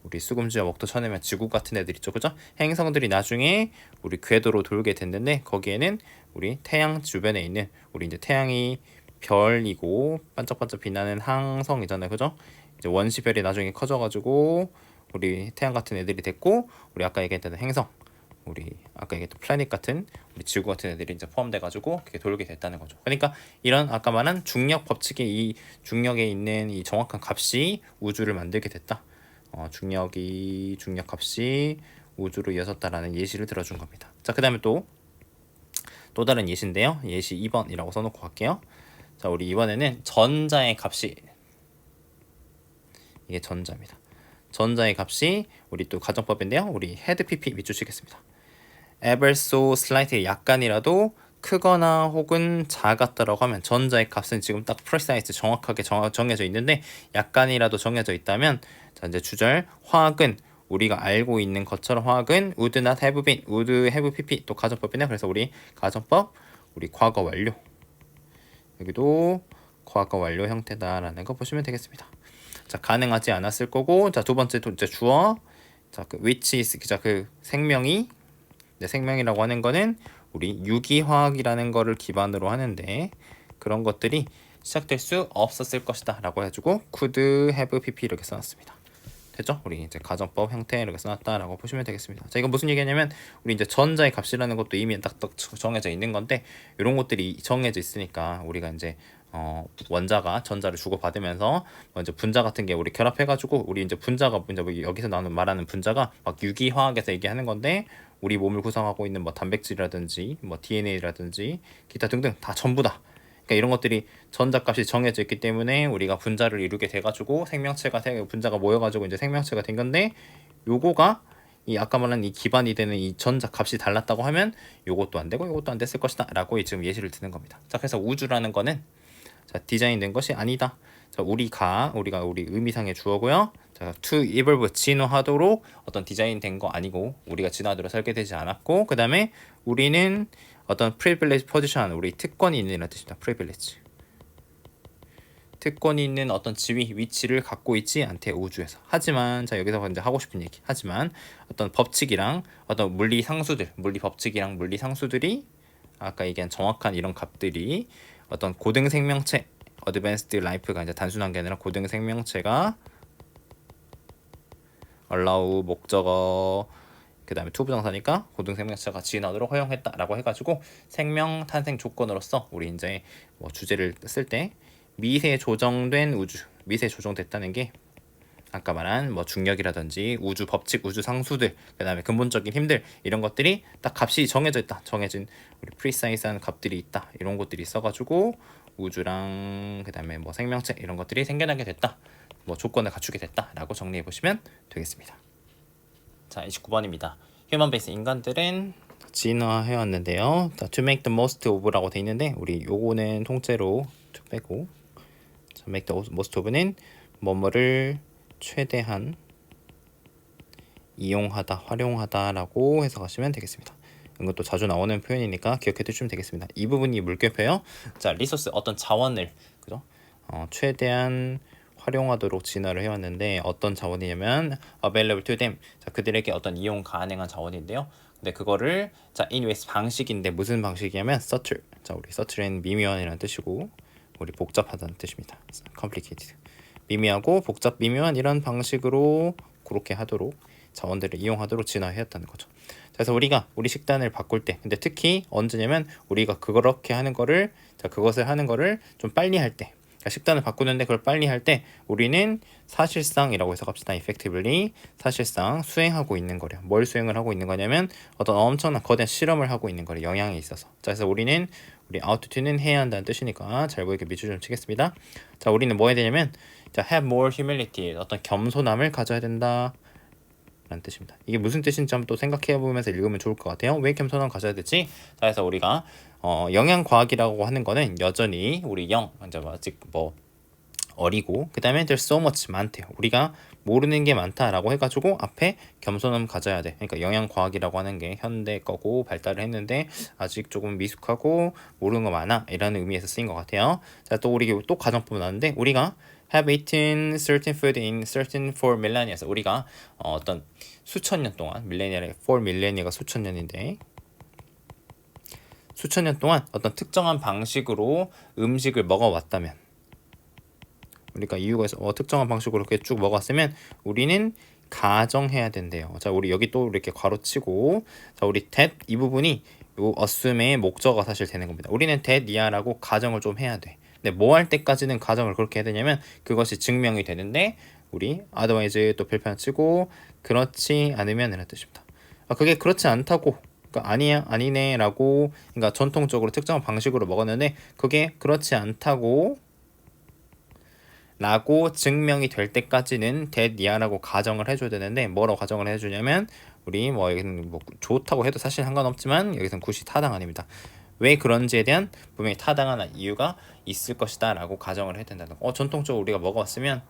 우리 수금주와 먹도 쳐내면 지구 같은 애들 있죠, 그죠? 행성들이 나중에 우리 궤도로 돌게 됐는데 거기에는 우리 태양 주변에 있는 우리 이제 태양이 별이고 반짝반짝 빛나는 항성이잖아요, 그죠? 이제 원시별이 나중에 커져가지고 우리 태양 같은 애들이 됐고 우리 아까 얘기했던 행성, 우리 아까 얘기했던 플래닛 같은 우리 지구 같은 애들이 이제 포함돼가지고 그게 돌게 됐다는 거죠. 그러니까 이런 아까 말한 중력 법칙의 이 중력에 있는 이 정확한 값이 우주를 만들게 됐다. 중력 값이 우주로 이어졌다라는 예시를 들어준 겁니다. 자, 그 다음에 또 다른 예시인데요. 예시 2번이라고 써놓고 갈게요. 자, 우리 이번에는 전자의 값이 이게 전자입니다. 전자의 값이 우리 또 가정법인데요. 우리 헤드 pp 밑줄 치겠습니다. ever so slightly 약간이라도 크거나 혹은 작았다라고 하면 전자의 값은 지금 딱 precise 정확하게 정해져 있는데 약간이라도 정해져 있다면 자 이제 주절 화학은 우리가 알고 있는 것처럼 화학은 would not have been, would have pp 또 가정법이네. 그래서 우리 가정법 우리 과거 완료 여기도 과거 완료 형태다라는 거 보시면 되겠습니다. 자 가능하지 않았을 거고 자 두 번째 이제 주어 자 그 which is 그 생명이 생명이라고 하는 거는 우리 유기화학이라는 거를 기반으로 하는데 그런 것들이 시작될 수 없었을 것이다 라고 해가지고 could have pp 이렇게 써놨습니다. 됐죠? 우리 이제 가정법 형태 이렇게 써놨다라고 보시면 되겠습니다. 자 이건 무슨 얘기냐면 우리 이제 전자의 값이라는 것도 이미 딱딱 정해져 있는 건데 이런 것들이 정해져 있으니까 우리가 이제 원자가 전자를 주고받으면서 먼저 분자 같은 게 우리 결합해가지고 우리 이제 분자가 이제 뭐 여기서 말하는 분자가 막 유기화학에서 얘기하는 건데 우리 몸을 구성하고 있는 뭐 단백질이라든지 뭐 DNA라든지 기타 등등 다 전부다. 그러니까 이런 것들이 전자값이 정해져 있기 때문에 우리가 분자를 이루게 돼가지고 생명체가 분자가 모여가지고 이제 생명체가 된 건데 요거가 이 아까 말한 이 기반이 되는 이 전자 값이 달랐다고 하면 요것도 안 되고 요것도 안 됐을 것이다라고 지금 예시를 드는 겁니다. 자 그래서 우주라는 거는 자 디자인된 것이 아니다. 자 우리가 우리 의미상의 주어고요. 자 to evolve 진화하도록 어떤 디자인된 거 아니고 우리가 진화하도록 설계되지 않았고 그 다음에 우리는 어떤 privilege position 우리 특권이 있는 이런 뜻입니다. privilege 특권이 있는 어떤 지위 위치를 갖고 있지 않대 우주에서. 하지만 자 여기서 이제 하고 싶은 얘기 하지만 어떤 법칙이랑 어떤 물리 상수들 물리 법칙이랑 물리 상수들이 아까 얘기한 정확한 이런 값들이 어떤 고등 생명체 어드밴스드 라이프가 이제 단순한 게 아니라 고등 생명체가 allow 목적어 그 다음에 투부정사니까 고등 생명체가 진화하도록 허용했다라고 해가지고 생명 탄생 조건으로서 우리 이제 뭐 주제를 쓸 때 미세 조정된 우주 미세 조정됐다는 게 아까 말한 뭐 중력이라든지 우주 법칙 우주 상수들 그 다음에 근본적인 힘들 이런 것들이 딱 값이 정해져 있다 정해진 우리 프리사이즈한 값들이 있다 이런 것들이 있어가지고 우주랑 그 다음에 뭐 생명체 이런 것들이 생겨나게 됐다 뭐 조건을 갖추게 됐다라고 정리해 보시면 되겠습니다. 자 29번입니다. 휴먼 베이스 인간들은 진화해왔는데요. to make the most of라고 돼 있는데 우리 요거는 통째로 빼고 자, make the most of는 뭐뭐를 최대한 이용하다 활용하다라고 해석하시면 되겠습니다. 이것도 자주 나오는 표현이니까 기억해 두시면 되겠습니다. 이 부분이 물결표예요. 자 리소스 어떤 자원을 그죠? 최대한 활용하도록 진화를 해왔는데 어떤 자원이냐면 available to them 자 그들에게 어떤 이용 가능한 자원인데요. 근데 그거를 자 in ways 방식인데 무슨 방식이냐면 subtle 자 우리 subtle은 미묘한이라는 뜻이고 우리 복잡하다는 뜻입니다. complicated 미미하고 미묘한 이런 방식으로 그렇게 하도록 자원들을 이용하도록 진화해왔다는 거죠. 그래서 우리가 우리 식단을 바꿀 때 근데 특히 언제냐면 우리가 그렇게 하는 거를 자 그것을 하는 거를 좀 빨리 할 때 식단을 바꾸는데 그걸 빨리 할 때 우리는 사실상이라고 해석합시다. effectively 사실상 수행하고 있는 거래요. 뭘 수행을 하고 있는 거냐면 어떤 엄청난 거대한 실험을 하고 있는 거래요. 영양에 있어서. 자, 그래서 우리 ought to는 해야 한다는 뜻이니까 잘 보이게 밑줄 좀 치겠습니다. 자, 우리는 뭐 해야 되냐면 자, have more humility 어떤 겸손함을 가져야 된다. 라는 뜻입니다. 이게 무슨 뜻인지 한번 또 생각해 보면서 읽으면 좋을 것 같아요. 왜 겸손함을 가져야 되지? 자, 그래서 우리가 영양과학이라고 하는 거는 여전히 우리 이제 아직 어리고 그 다음에 there's so much 많대요. 우리가 모르는 게 많다라고 해가지고 앞에 겸손함 가져야 돼. 그러니까 영양과학이라고 하는 게 현대 거고 발달을 했는데 아직 조금 미숙하고 모르는 거 많아 이라는 의미에서 쓰인 것 같아요. 자, 또 우리 또 가정법 나왔는데 우리가 have eaten certain food in certain for millennia에서 우리가 어떤 수천 년 동안 밀레니얼의 for millennia가 수천 년인데 수천 년 동안 어떤 특정한 방식으로 음식을 먹어왔다면 우리가 이유가 있어 특정한 방식으로 이렇게 쭉 먹었으면 우리는 가정해야 된대요. 자, 우리 여기 또 이렇게 괄호치고 자, 우리 that 이 부분이 요 assume의 목적어가 사실 되는 겁니다. 우리는 that 이하라고 가정을 좀 해야 돼. 근데 뭐 할 때까지는 가정을 그렇게 해야 되냐면 그것이 증명이 되는데 우리 otherwise 또 별표 치고 그렇지 않으면 이런 뜻입니다. 그게 그렇지 않다고 그러니까 아니야 아니네라고 그러니까 전통적으로 특정한 방식으로 먹었는데 그게 그렇지 않다고 라고 증명이 될 때까지는 that이야라고 가정을 해줘야 되는데 뭐라고 가정을 해주냐면 우리 여기는 좋다고 해도 사실 상관없지만 여기서는 굿이 타당 아닙니다. 왜 그런지에 대한 분명히 타당한 이유가 있을 것이다 라고 가정을 해야 된다는 거. 전통적으로 우리가 먹어왔으면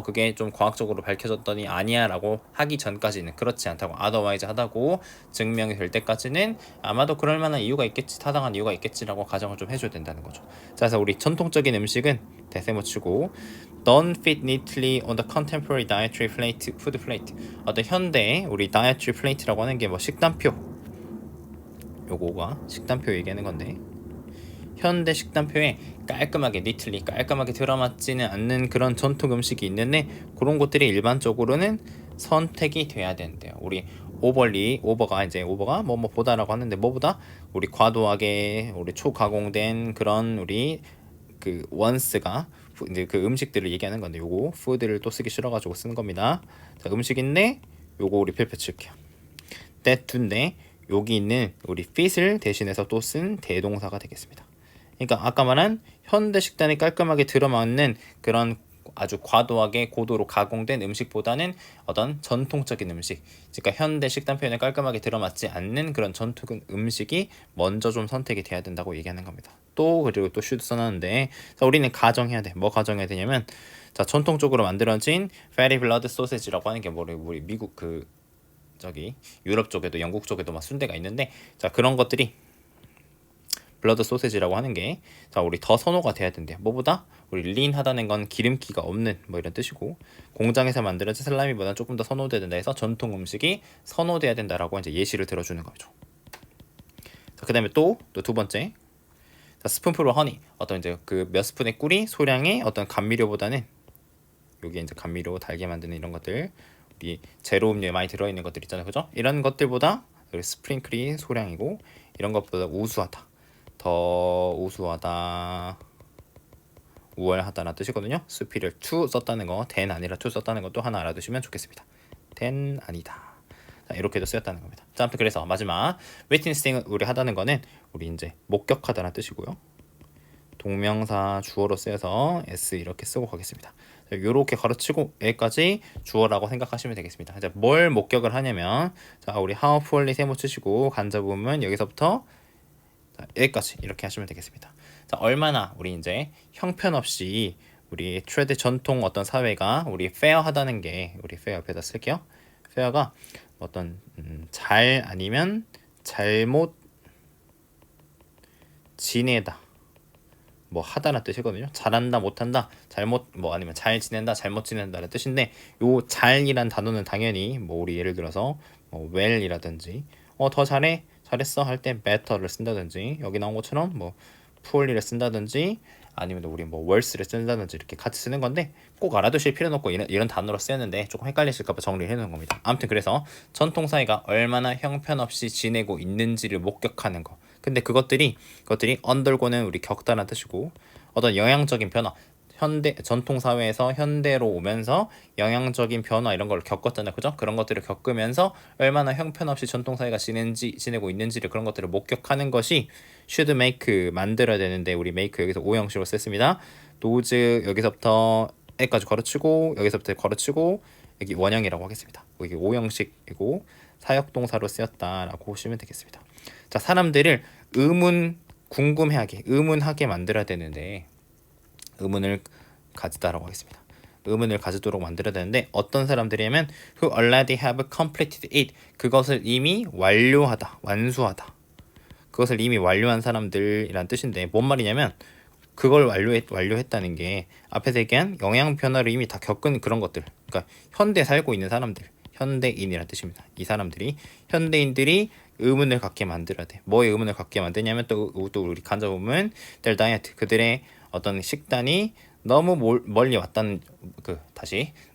그게 좀 과학적으로 밝혀졌더니 아니야 라고 하기 전까지는 그렇지 않다고 otherwise 하다고 증명이 될 때까지는 아마도 그럴 만한 이유가 있겠지 타당한 이유가 있겠지라고 가정을 좀 해줘야 된다는 거죠. 자, 그래서 우리 전통적인 음식은 대세모치고 don't fit neatly on the contemporary dietary plate, food plate. 어떤 현대 우리 dietary plate라고 하는 게 식단표 요거가 식단표 얘기하는 건데 현대 식단표에 깔끔하게 니틀리 깔끔하게 들어맞지는 않는 그런 전통 음식이 있는데 그런 것들이 일반적으로는 선택이 돼야 된대요. 우리 오버가 뭐보다라고 하는데 뭐보다 우리 과도하게 우리 초가공된 그런 우리 그 원스가 이제 그 음식들을 얘기하는 건데 요거 푸드를 또 쓰기 싫어가지고 쓰는 겁니다. 자, 음식인데 요거 우리 별표 칠게요. that인데 여기 있는 우리 fit을 대신해서 또 쓴 대동사가 되겠습니다. 그러니까 아까 말한 현대 식단에 깔끔하게 들어맞는 그런 아주 과도하게 고도로 가공된 음식보다는 어떤 전통적인 음식, 그러니까 현대 식단 표현에 깔끔하게 들어맞지 않는 그런 전통 음식이 먼저 좀 선택이 돼야 된다고 얘기하는 겁니다. 그리고 또 should 써놨는데 자, 우리는 가정해야 돼. 뭐 가정해야 되냐면 자, 전통적으로 만들어진 fatty blood sausage라고 하는 게 우리 미국 유럽 쪽에도 영국 쪽에도 막 순대가 있는데 자, 그런 것들이 블러드 소세지라고 하는 게 자, 우리 더 선호가 돼야 된대요. 뭐보다 우리 린하다는 건 기름기가 없는 이런 뜻이고 공장에서 만들어진 살라미보다 조금 더 선호돼야 된다 해서 전통 음식이 선호돼야 된다라고 이제 예시를 들어주는 거죠. 자, 그다음에 또 두 번째 자, 스푼풀 허니 어떤 이제 그 몇 스푼의 꿀이 소량의 어떤 감미료보다는 여기 이제 감미료 달게 만드는 이런 것들 우리 제로 음료에 많이 들어있는 것들 있잖아요, 그죠? 이런 것들보다 스프링클이 소량이고 이런 것보다 우수하다, 더 우수하다, 우월하다는 뜻이거든요. superior to 썼다는 거, than 아니라 to 썼다는 것도 하나 알아두시면 좋겠습니다. than 아니다. 자, 이렇게도 쓰였다는 겁니다. 자, 아무튼 그래서 마지막 witnessing 우리 하다는 거는 우리 이제 목격하다는 뜻이고요. 동명사 주어로 쓰여서 s 이렇게 쓰고 가겠습니다. 이렇게 가르치고 여기까지 주어라고 생각하시면 되겠습니다. 이제 뭘 목격을 하냐면 자, 우리 how poorly 세모 치시고 간접 부분 여기서부터 자, 여기까지 이렇게 하시면 되겠습니다. 자, 얼마나 우리 이제 형편없이 우리 트레드 전통 어떤 사회가 우리 fair하다는 게 우리 fair 옆에다 쓸게요. fair가 어떤 잘 아니면 잘못 지내다 하다는 뜻이거든요. 잘한다, 못한다, 잘못 아니면 잘 지낸다, 잘못 지낸다는 뜻인데 요 잘이란 단어는 당연히 우리 예를 들어서 well이라든지 더 잘해, 잘했어 할 때 better를 쓴다든지 여기 나온 것처럼 poorly를 쓴다든지 아니면 우리 worse를 쓴다든지 이렇게 같이 쓰는 건데 꼭 알아두실 필요는 없고 이런 단어로 쓰였는데 조금 헷갈리실까봐 정리를 해놓은 겁니다. 아무튼 그래서 전통사회가 얼마나 형편없이 지내고 있는지를 목격하는 거. 근데 그것들이 undergo는 우리 겪다라는 뜻이고 어떤 영향적인 변화, 현대 전통 사회에서 현대로 오면서 영향적인 변화 이런 걸 겪었잖아요, 그죠? 그런 것들을 겪으면서 얼마나 형편없이 전통 사회가 지내고 있는지를 그런 것들을 목격하는 것이 should make 만들어야 되는데 우리 make 여기서 오형식으로 썼습니다. those 여기서부터 에까지 걸어치고 여기서부터 걸어치고 여기 원형이라고 하겠습니다. 여기 오형식이고 사역동사로 쓰였다라고 보시면 되겠습니다. 자, 사람들을 의문하게 만들어야 되는데 의문을 가지다라고 하겠습니다. 의문을 가지도록 만들어야 되는데 어떤 사람들이냐면 who already have completed it 그것을 이미 완수하다. 그것을 이미 완료한 사람들이란 뜻인데 뭔 말이냐면 그걸 완료했다는 게 앞에서 얘기한 영향 변화를 이미 다 겪은 그런 것들. 그러니까 현대 살고 있는 사람들, 현대인이란 뜻입니다. 이 사람들이 현대인들이 의문을 갖게 만들어야 돼. 뭐에 의문을 갖게 만드냐면 또 우리 간접 보면 their diet 그들의 어떤 식단이 너무 멀리 왔다는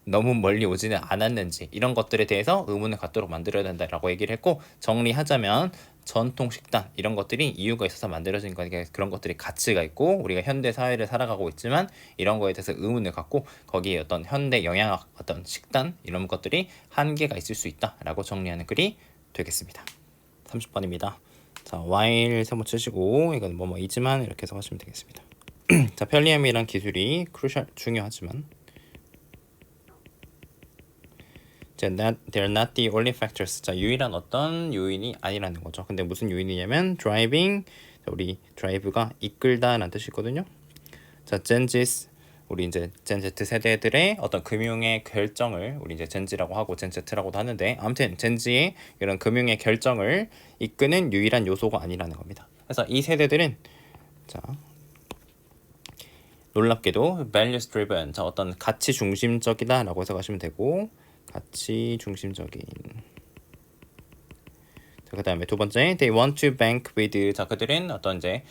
너무 멀리 오지는 않았는지 이런 것들에 대해서 의문을 갖도록 만들어야 된다라고 얘기를 했고 정리하자면 전통 식단 이런 것들이 이유가 있어서 만들어진 거니까 그런 것들이 가치가 있고 우리가 현대 사회를 살아가고 있지만 이런 거에 대해서 의문을 갖고 거기에 어떤 현대 영양학 어떤 식단 이런 것들이 한계가 있을 수 있다라고 정리하는 글이 되겠습니다. 30번입니다. 자, while 세모 치시고 이건 뭐이지만 이렇게 해서 하시면 되겠습니다. 자, 편리함이란 기술이 중요하지만 they're not the only factors. 자, 유일한 어떤 요인이 아니라는 거죠. 근데 무슨 요인이냐면 driving. 자, 우리 drive가 이끌다라는 뜻이거든요. 자, Gen-Z's 우리 이제 Gen-Z 세대들의 어떤 금융의 결정을 우리 이제 Gen-Z라고 하고 Gen-Z라고도 하는데 아무튼 Gen-Z의 이런 금융의 결정을 이끄는 유일한 요소가 아니라는 겁니다. 그래서 이 세대들은 자 놀랍게도 values driven 자 어떤 가치 중심적이다라고 해석하시면 되고 가치 중심적인 자 그다음에 두 번째 they want to bank with 자 그들은 어떤 이제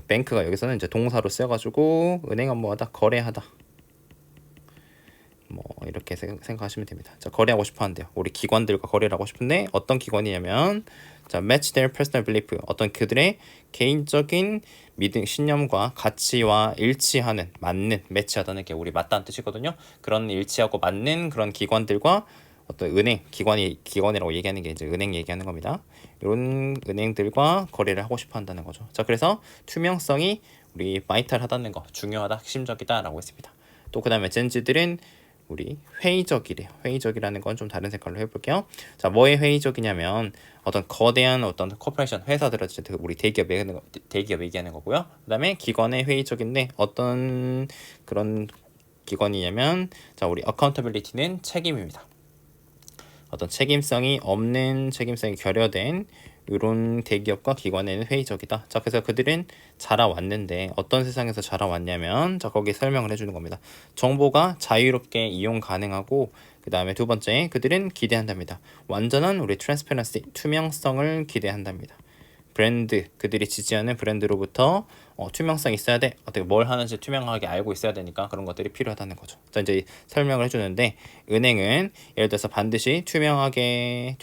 bank가 여기서는 이제 동사로 쓰여가지고 은행 업무하다 거래하다 뭐 이렇게 생각하시면 됩니다. 자 거래하고 싶어하는데요. 우리 기관들과 거래를 하고 싶은데 어떤 기관이냐면 자 match their personal belief 어떤 그들의 개인적인 믿음 신념과 가치와 일치하는 맞는 매치하다는 게 우리 맞다는 뜻이거든요. 그런 일치하고 맞는 그런 기관들과 어떤 은행 기관이라고 얘기하는 게 이제 은행 얘기하는 겁니다. 이런 은행들과 거래를 하고 싶어 한다는 거죠. 자 그래서 투명성이 우리 바이탈하다는 거 중요하다 핵심적이다라고 했습니다. 또 그다음에 젠지들은 우리 회의적이래요. 회의적이라는 건 좀 다른 색깔로 해볼게요. 자, 뭐에 회의적이냐면 어떤 거대한 어떤 코퍼레이션 회사들 우리 대기업 얘기하는 거고요. 그다음에 기관의 회의적인데 어떤 그런 기관이냐면 자, 우리 accountability는 책임입니다. 어떤 책임성이 결여된 이런 대기업과 기관에는 회의적이다. 자, 그래서 그들은 자라왔는데 어떤 세상에서 자라왔냐면 자, 거기 설명을 해주는 겁니다. 정보가 자유롭게 이용 가능하고 그 다음에 두 번째 그들은 기대한답니다. 완전한 우리 transparency, 투명성을 기대한답니다. 브랜드, 그들이 지지하는 브랜드로부터 투명성이 있어야 돼. 어떻게 뭘 하는지 투명하게 알고 있어야 되니까 그런 것들이 필요하다는 거죠. 자, 이제 설명을 해주는데 은행은 예를 들어서 반드시 투명하게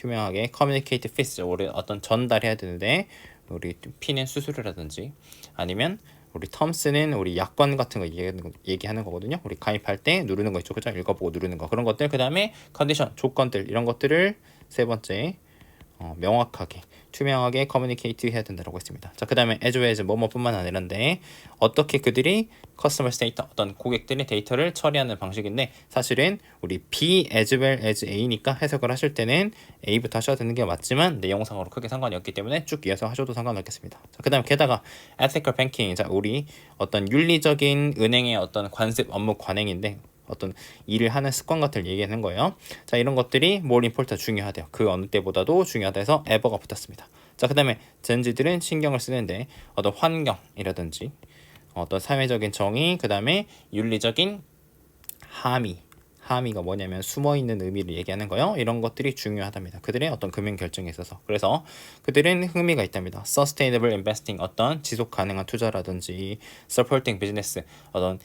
communicate fees, 우리 어떤 전달해야 되는데 우리 피는 수수료라든지 아니면 우리 텀스는 우리 약관 같은 거 얘기하는 거거든요. 우리 가입할 때 누르는 거 있죠, 그죠? 읽어보고 누르는 거 그런 것들. 그 다음에 컨디션, 조건들 이런 것들을 세 번째 명확하게 투명하게 커뮤니케이트 해야 된다고 했습니다. 자, 그 다음에 as well as 뭐뭐뿐만 아니란데 어떻게 그들이 customer 데이터 어떤 고객들의 데이터를 처리하는 방식인데 사실은 우리 B as well as A니까 해석을 하실 때는 A부터 하셔야 되는 게 맞지만 내용상으로 크게 상관이 없기 때문에 쭉 이어서 하셔도 상관없겠습니다. 자, 그 다음 게다가 ethical banking 자 우리 어떤 윤리적인 은행의 어떤 관습 업무 관행인데 어떤 일을 하는 습관 같은 걸 얘기하는 거예요. 자, 이런 것들이 more important 중요하대요. 그 어느 때보다도 중요하다 해서 ever가 붙었습니다. 자, 그 다음에 젠지들은 신경을 쓰는데 어떤 환경이라든지 어떤 사회적인 정의, 그 다음에 윤리적인 함의가 뭐냐면 숨어있는 의미를 얘기하는 거예요. 이런 것들이 중요하답니다. 그들의 어떤 금융 결정에 있어서. 그래서 그들은 흥미가 있답니다. Sustainable investing 어떤 지속 가능한 투자라든지 Supporting business 어떤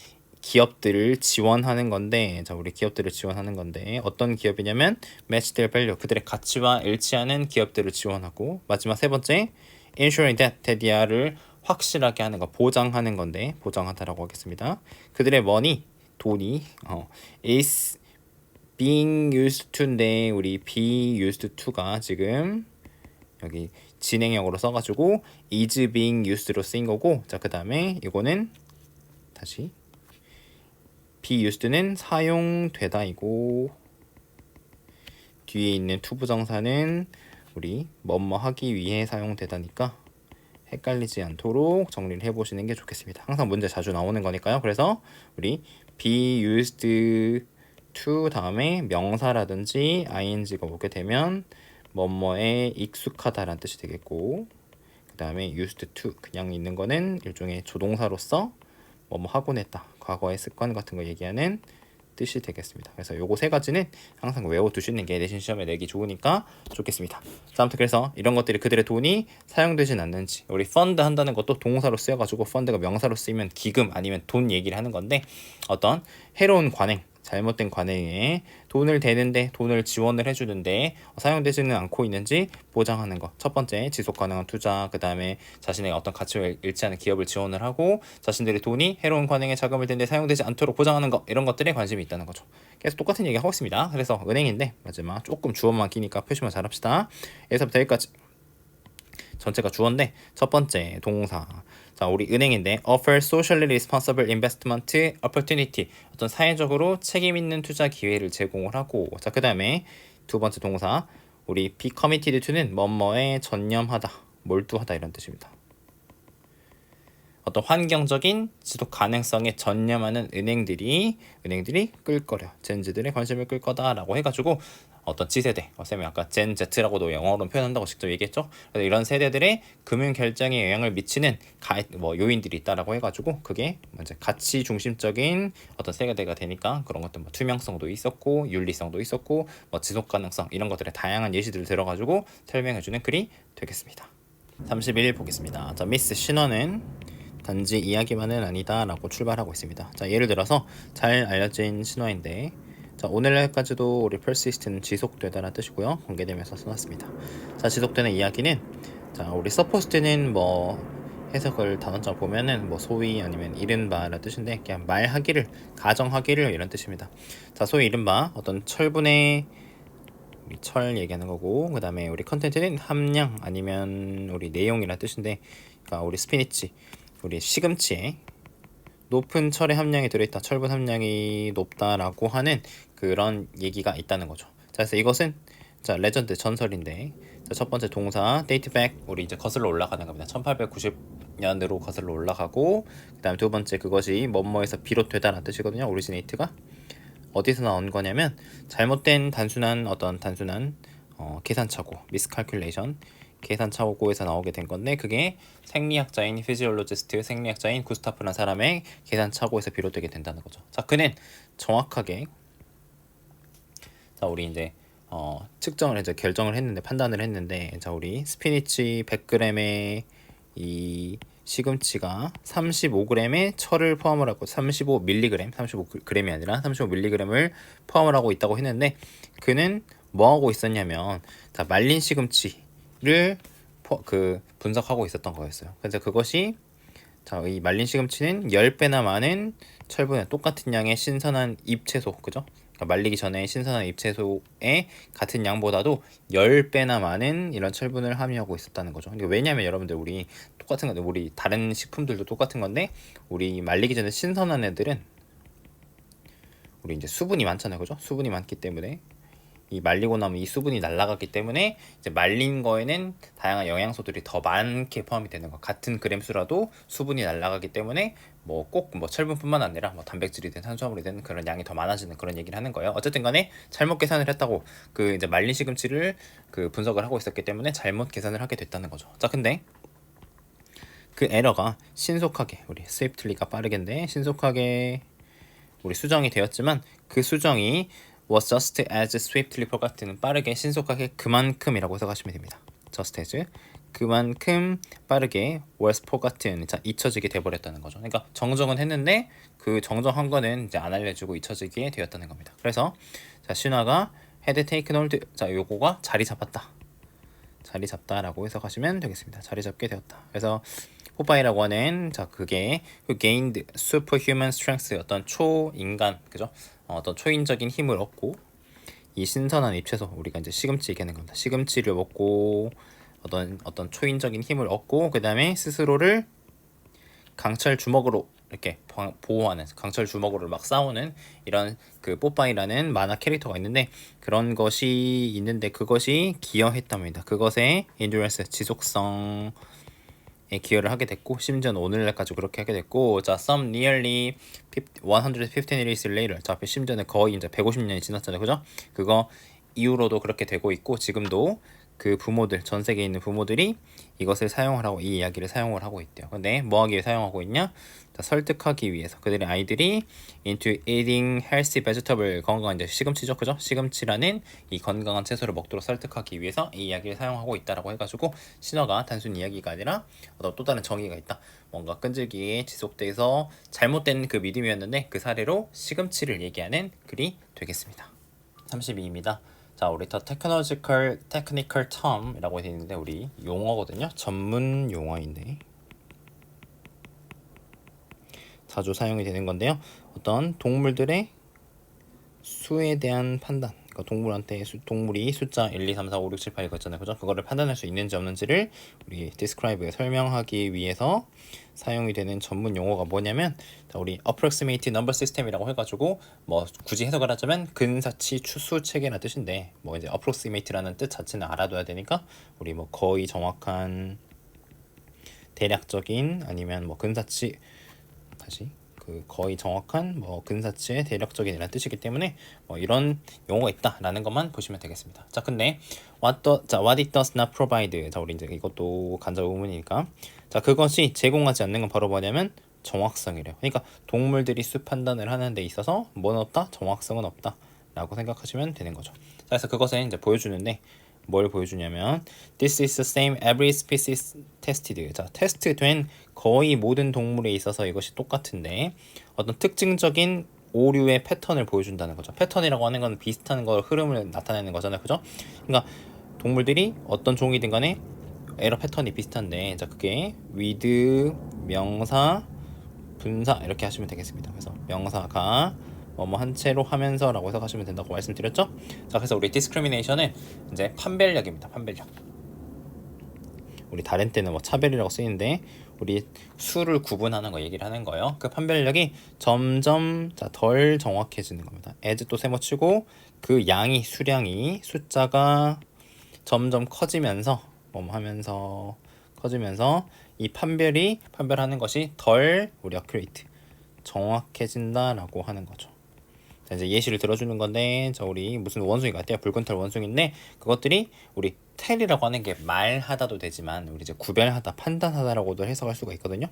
기업들을 지원하는 건데 자 우리 기업들을 지원하는 건데 어떤 기업이냐면 match their value 그들의 가치와 일치하는 기업들을 지원하고 마지막 세 번째 ensuring that 대디아를 확실하게 하는 거, 보장하는 건데 보장하다라고 하겠습니다. 그들의 money, 돈이 is being used to인데 우리 be used to가 지금 여기 진행형으로 써가지고 is being used로 쓰인 거고, 자 그 다음에 이거는 다시 be used는 사용되다이고, 뒤에 있는 to 부정사는 우리 뭐뭐 하기 위해 사용되다니까 헷갈리지 않도록 정리를 해보시는 게 좋겠습니다. 항상 문제 자주 나오는 거니까요. 그래서 우리 be used to 다음에 명사라든지 ing가 오게 되면 뭐뭐에 익숙하다라는 뜻이 되겠고, 그 다음에 used to 그냥 있는 거는 일종의 조동사로서 뭐뭐 하곤 했다, 과거의 습관 같은 거 얘기하는 뜻이 되겠습니다. 그래서 요거 세 가지는 항상 외워두시는 게 내신 시험에 내기 좋으니까 좋겠습니다. 자, 아무튼 그래서 이런 것들이 그들의 돈이 사용되진 않는지, 우리 펀드 한다는 것도 동사로 쓰여가지고 펀드가 명사로 쓰이면 기금 아니면 돈 얘기를 하는 건데, 어떤 해로운 관행, 잘못된 관행에 돈을 대는데, 돈을 지원을 해주는데 사용되지는 않고 있는지 보장하는 것. 첫 번째, 지속 가능한 투자. 그 다음에 자신의 어떤 가치를 잃지 않은 기업을 지원을 하고 자신들의 돈이 해로운 관행에 자금을 대는데 사용되지 않도록 보장하는 것, 이런 것들에 관심이 있다는 거죠. 계속 똑같은 얘기 하고 있습니다. 그래서 은행인데 마지막 조금 주어만 끼니까 표시만 잘합시다. 여기서부터 여기까지 전체가 주어인데, 첫 번째 동사. 자, 우리 은행인데 offer socially responsible investment opportunity, 어떤 사회적으로 책임 있는 투자 기회를 제공을 하고, 자, 그 다음에 두 번째 동사, 우리 be committed to는 뭐뭐에 전념하다, 몰두하다, 이런 뜻입니다. 어떤 환경적인 지속 가능성에 전념하는 은행들이 끌 거려, 젠즈들의 관심을 끌 거다라고 해가지고 어떤 G세대, 쌤이 아까 젠 Z라고도 영어로 표현한다고 직접 얘기했죠. 그래서 이런 세대들의 금융 결정에 영향을 미치는 요인들이 있다라고 해가지고 그게 먼저 가치 중심적인 어떤 세대가 되니까 그런 것들 뭐 투명성도 있었고 윤리성도 있었고 뭐 지속 가능성, 이런 것들의 다양한 예시들을 들어가지고 설명해주는 글이 되겠습니다. 31일 보겠습니다. 자, 미스 신원은 단지 이야기만은 아니다 라고 출발하고 있습니다. 자, 예를 들어서 잘 알려진 신화인데, 자, 오늘날까지도 우리 persist는 지속되다라는 뜻이고요. 관계되면서 써놨습니다. 자, 지속되는 이야기는, 자, 우리 supposed는 뭐 해석을 단어점 보면은 뭐 소위 아니면 이른바라는 뜻인데, 그냥 말하기를, 가정하기를, 이런 뜻입니다. 자, 소위 이른바 어떤 철분의 우리 철 얘기하는 거고, 그 다음에 우리 컨텐츠는 함량 아니면 우리 내용이라는 뜻인데, 그러니까 우리 스피니치, 우리 시금치에 높은 철의 함량이 들어있다, 철분 함량이 높다라고 하는 그런 얘기가 있다는 거죠. 자, 그래서 이것은 자, 레전드, 전설인데, 자, 첫 번째 동사 date back, 우리 이제 거슬러 올라가는 겁니다. 1890년으로 거슬러 올라가고, 그 다음 두 번째, 그것이 뭐뭐에서 비롯되다라는 뜻이거든요. 오리지네이트가 어디서 나온 거냐면 잘못된 단순한 계산착오, 미스칼큘레이션, 계산착오에서 나오게 된 건데, 그게 생리학자인 피지올로지스트, 생리학자인 구스타프라는 사람의 계산착오에서 비롯되게 된다는 거죠. 자, 그는 정확하게, 자, 우리 이제 측정을 이제 결정을 했는데, 판단을 했는데, 자, 우리 스피니치 100g에 이 시금치가 35g의 철을 포함을 하고 35mg, 35g이 아니라 35mg을 포함을 하고 있다고 했는데, 그는 뭐 하고 있었냐면, 자, 말린 시금치를 분석하고 있었던 거였어요. 그래서 그것이, 자, 이 말린 시금치는 10배나 많은 철분에 똑같은 양의 신선한 잎채소, 그죠? 그러니까 말리기 전에 신선한 잎채소의 같은 양보다도 10배나 많은 이런 철분을 함유하고 있었다는 거죠. 그러니까 왜냐면 여러분들, 우리 똑같은 건데, 우리 다른 식품들도 똑같은 건데, 우리 말리기 전에 신선한 애들은 우리 이제 수분이 많잖아요, 그죠? 수분이 많기 때문에 이 말리고 나면 이 수분이 날아가기 때문에 이제 말린 거에는 다양한 영양소들이 더 많게 포함이 되는 거. 같은 그램수라도 수분이 날아가기 때문에 뭐 꼭 뭐 철분뿐만 아니라 뭐 단백질이든 탄수화물이든 그런 양이 더 많아지는 그런 얘기를 하는 거예요. 어쨌든 간에 잘못 계산을 했다고, 그 이제 말린 시금치를 그 분석을 하고 있었기 때문에 잘못 계산을 하게 됐다는 거죠. 자, 근데 그 에러가 신속하게, 우리 스위프틀리가 빠르게인데 신속하게 우리 수정이 되었지만, 그 수정이 was just as swiftly forgotten은 빠르게, 신속하게, 그만큼이라고 해석하시면 됩니다. just as, 그만큼 빠르게 was forgotten, 자, 잊혀지게 돼버렸다는 거죠. 그러니까 정정은 했는데 그 정정한 거는 이제 안 알려주고 잊혀지게 되었다는 겁니다. 그래서 자, 신화가 had taken hold, 자, 요거가 자리 잡았다. 자리 잡다라고 해석하시면 되겠습니다. 자리 잡게 되었다. 그래서 뽀빠이라고 하는 자 그게 그 gained superhuman strength 어떤 초인간 그죠? 어떤 초인적인 힘을 얻고 이 신선한 잎채소 우리가 이제 시금치 얘기하는 겁니다. 시금치를 먹고 어떤 초인적인 힘을 얻고 그 다음에 스스로를 강철 주먹으로 이렇게 보호하는 강철 주먹으로 막 싸우는 이런 그 뽀빠이라는 만화 캐릭터가 있는데 그런 것이 있는데 그것이 기여했답니다. 그것의 endurance 지속성에 기여를 하게 됐고 심지어는 오늘날까지 그렇게 하게 됐고 자 some nearly 115 years later 자 심지어는 거의 이제 150년이 지났잖아요. 그죠? 그거 이후로도 그렇게 되고 있고 지금도 그 부모들 전 세계에 있는 부모들이 이것을 사용을 하고 이 이야기를 사용을 하고 있대요. 근데 뭐 하기 위해 사용하고 있냐? 자, 설득하기 위해서 그들의 아이들이 into eating healthy vegetable 건강한 이제 시금치죠, 그죠? 시금치라는 이 건강한 채소를 먹도록 설득하기 위해서 이 이야기를 사용하고 있다라고 해가지고 신화가 단순 이야기가 아니라 또 다른 정의가 있다. 뭔가 끈질기게 지속돼서 잘못된 그 믿음이었는데 그 사례로 시금치를 얘기하는 글이 되겠습니다. 32입니다. 자, 우리 더 technical term이라고 되어 있는데 우리 용어거든요. 전문 용어인데 자주 사용이 되는 건데요. 어떤 동물들의 수에 대한 판단. 그러니까 동물한테 동물이 숫자 1, 2, 3, 4, 5, 6, 7, 8 이거 있잖아요. 그죠? 그거를 판단할 수 있는지 없는지를 우리 describe 설명하기 위해서 사용이 되는 전문 용어가 뭐냐면 자, 우리 approximate number system이라고 해가지고 뭐 굳이 해석을 하자면 근사치 추수 체계라는 뜻인데 뭐 이제 approximate라는 뜻 자체는 알아둬야 되니까 우리 뭐 거의 정확한 대략적인 아니면 뭐 근사치 다시 그 거의 정확한 뭐 근사치의 대략적인이라는 뜻이기 때문에 뭐 이런 용어가 있다라는 것만 보시면 되겠습니다. 자, 근데 what it does not provide. 자, 우리 이제 이것도 간접 의문이니까 자, 그것이 제공하지 않는 건 바로 뭐냐면 정확성이래요. 그러니까 동물들이 수 판단을 하는 데 있어서 뭐는 없다? 정확성은 없다라고 생각하시면 되는 거죠. 자, 그래서 그것을 이제 보여주는데 뭘 보여주냐면 This is the same every species tested. 자, 테스트된 거의 모든 동물에 있어서 이것이 똑같은데 어떤 특징적인 오류의 패턴을 보여준다는 거죠. 패턴이라고 하는 건 비슷한 걸 흐름을 나타내는 거잖아요. 그죠? 그러니까 동물들이 어떤 종이든 간에 에러 패턴이 비슷한데 자, 그게 with 명사 분사 이렇게 하시면 되겠습니다. 그래서 명사가 뭐뭐 한 채로 하면서라고 해석하시면 된다고 말씀드렸죠? 자, 그래서 우리 discrimination은 이제 판별력입니다. 판별력. 우리 다른 때는 뭐 차별이라고 쓰이는데 우리 수를 구분하는 거 얘기를 하는 거예요. 그 판별력이 점점 덜 정확해지는 겁니다. as 또 세모치고 그 양이 수량이 숫자가 점점 커지면서 뭐뭐 하면서 커지면서 이 판별하는 것이 덜 우리 accurate 정확해진다라고 하는 거죠. 자, 이제 예시를 들어주는 건데 저 우리 무슨 원숭이 같아요. 붉은 털 원숭이인데 그것들이 우리 텔이라고 하는 게 말하다도 되지만 우리 이제 구별하다, 판단하다라고도 해석할 수가 있거든요.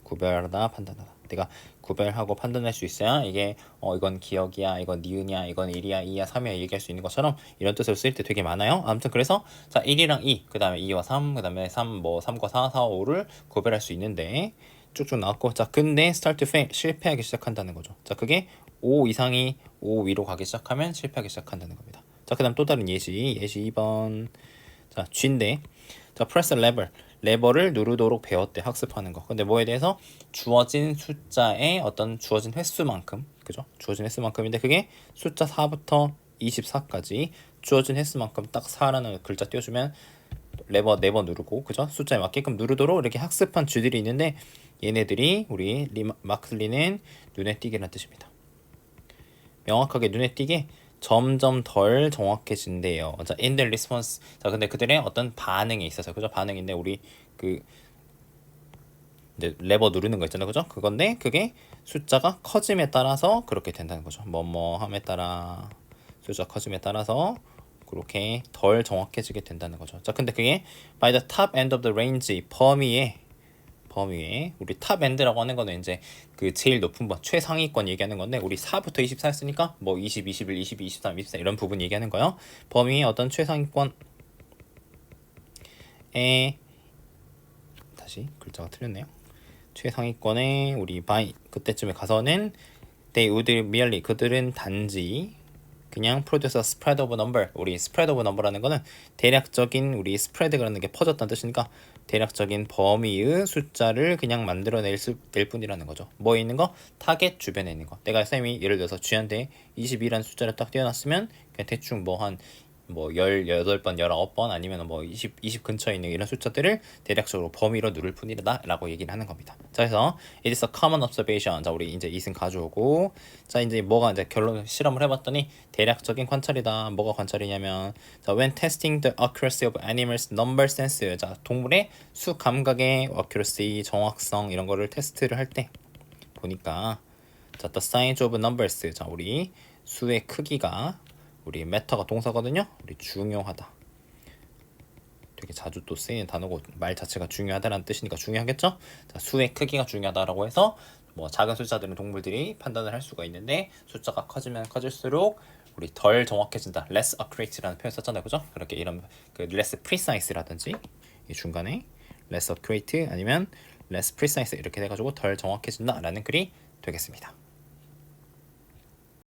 구별하다, 판단하다. 내가 구별하고 판단할 수 있어야 이게 이건 기억이야, 이건 니은이야, 이건 1이야, 2야, 3이야 얘기할 수 있는 것처럼 이런 뜻으로 쓰일 때 되게 많아요. 아무튼 그래서 자 1이랑 2, 그 다음에 2와 3, 그 다음에 3, 뭐 3과 4, 4와 5를 구별할 수 있는데 쭉쭉 나왔고 자 근데 start to fail, 실패하기 시작한다는 거죠. 자 그게 5 이상이 5 위로 가기 시작하면 실패하기 시작한다는 겁니다. 자 그다음 또 다른 예시 2번 자 G인데 자 press a lever 레버를 누르도록 배웠대 학습하는 거. 근데 뭐에 대해서 주어진 숫자의 어떤 주어진 횟수만큼 그죠? 주어진 횟수만큼인데 그게 숫자 4부터 24까지 주어진 횟수만큼 딱 4라는 글자 띄워주면 레버 4번 누르고 그죠? 숫자에 맞게끔 누르도록 이렇게 학습한 쥐들이 있는데 얘네들이 우리 마클리는 눈에 띄게라는 뜻입니다. 명확하게 눈에 띄게 점점 덜 정확해진대요. 자, in the response. 자, 근데 그들의 어떤 반응에 있어서 그죠? 반응인데 우리 그 이제 레버 누르는 거 있잖아요, 그죠? 그건데 그게 숫자가 커짐에 따라서 그렇게 된다는 거죠. 뭐뭐함에 따라 숫자 커짐에 따라서 그렇게 덜 정확해지게 된다는 거죠. 자, 근데 그게 by the top end of the range 범위에 우리 탑 엔드라고 하는 거는 이제 그 제일 높은 번 최상위권 얘기하는 건데 우리 4부터 24 했으니까 뭐 20, 21, 22, 23, 24 이런 부분 얘기하는 거예요. 범위의 어떤 최상위권에 다시 글자가 틀렸네요. 최상위권에 우리 by 그때쯤에 가서는 they would merely 그들은 단지 그냥 produce a spread of number. 우리 spread of number라는 거는 대략적인 우리 spread라는 게 퍼졌다는 뜻이니까 대략적인 범위의 숫자를 그냥 만들어낼 뿐이라는 거죠. 뭐에 있는 거? 타겟 주변에 있는 거. 내가 쌤이 예를 들어서 쥐한테 22라는 숫자를 딱 띄워놨으면 그냥 대충 뭐 한 18번, 19번 아니면 뭐 20 근처에 있는 이런 숫자들을 대략적으로 범위로 누를 뿐이다 라고 얘기를 하는 겁니다. 자, 그래서 it is a common observation. 자, 우리 이제 이승 가져오고, 자, 이제 뭐가 이제 결론 실험을 해봤더니 대략적인 관찰이다. 뭐가 관찰이냐면, 자, when testing the accuracy of animals number sense. 자, 동물의 수 감각의 accuracy, 정확성 이런 거를 테스트를 할 때 보니까, 자, the size of numbers. 자, 우리 수의 크기가 우리 matter가 동사거든요. 우리 중요하다. 되게 자주 또 쓰이는 단어고 말 자체가 중요하다라는 뜻이니까 중요하겠죠? 자, 수의 크기가 중요하다라고 해서 뭐 작은 숫자들은 동물들이 판단을 할 수가 있는데 숫자가 커지면 커질수록 우리 덜 정확해진다. less accurate라는 표현 썼잖아요, 그죠? 그렇게 이런 그 less precise라든지 이 중간에 less accurate 아니면 less precise 이렇게 돼가지고 덜 정확해진다라는 글이 되겠습니다.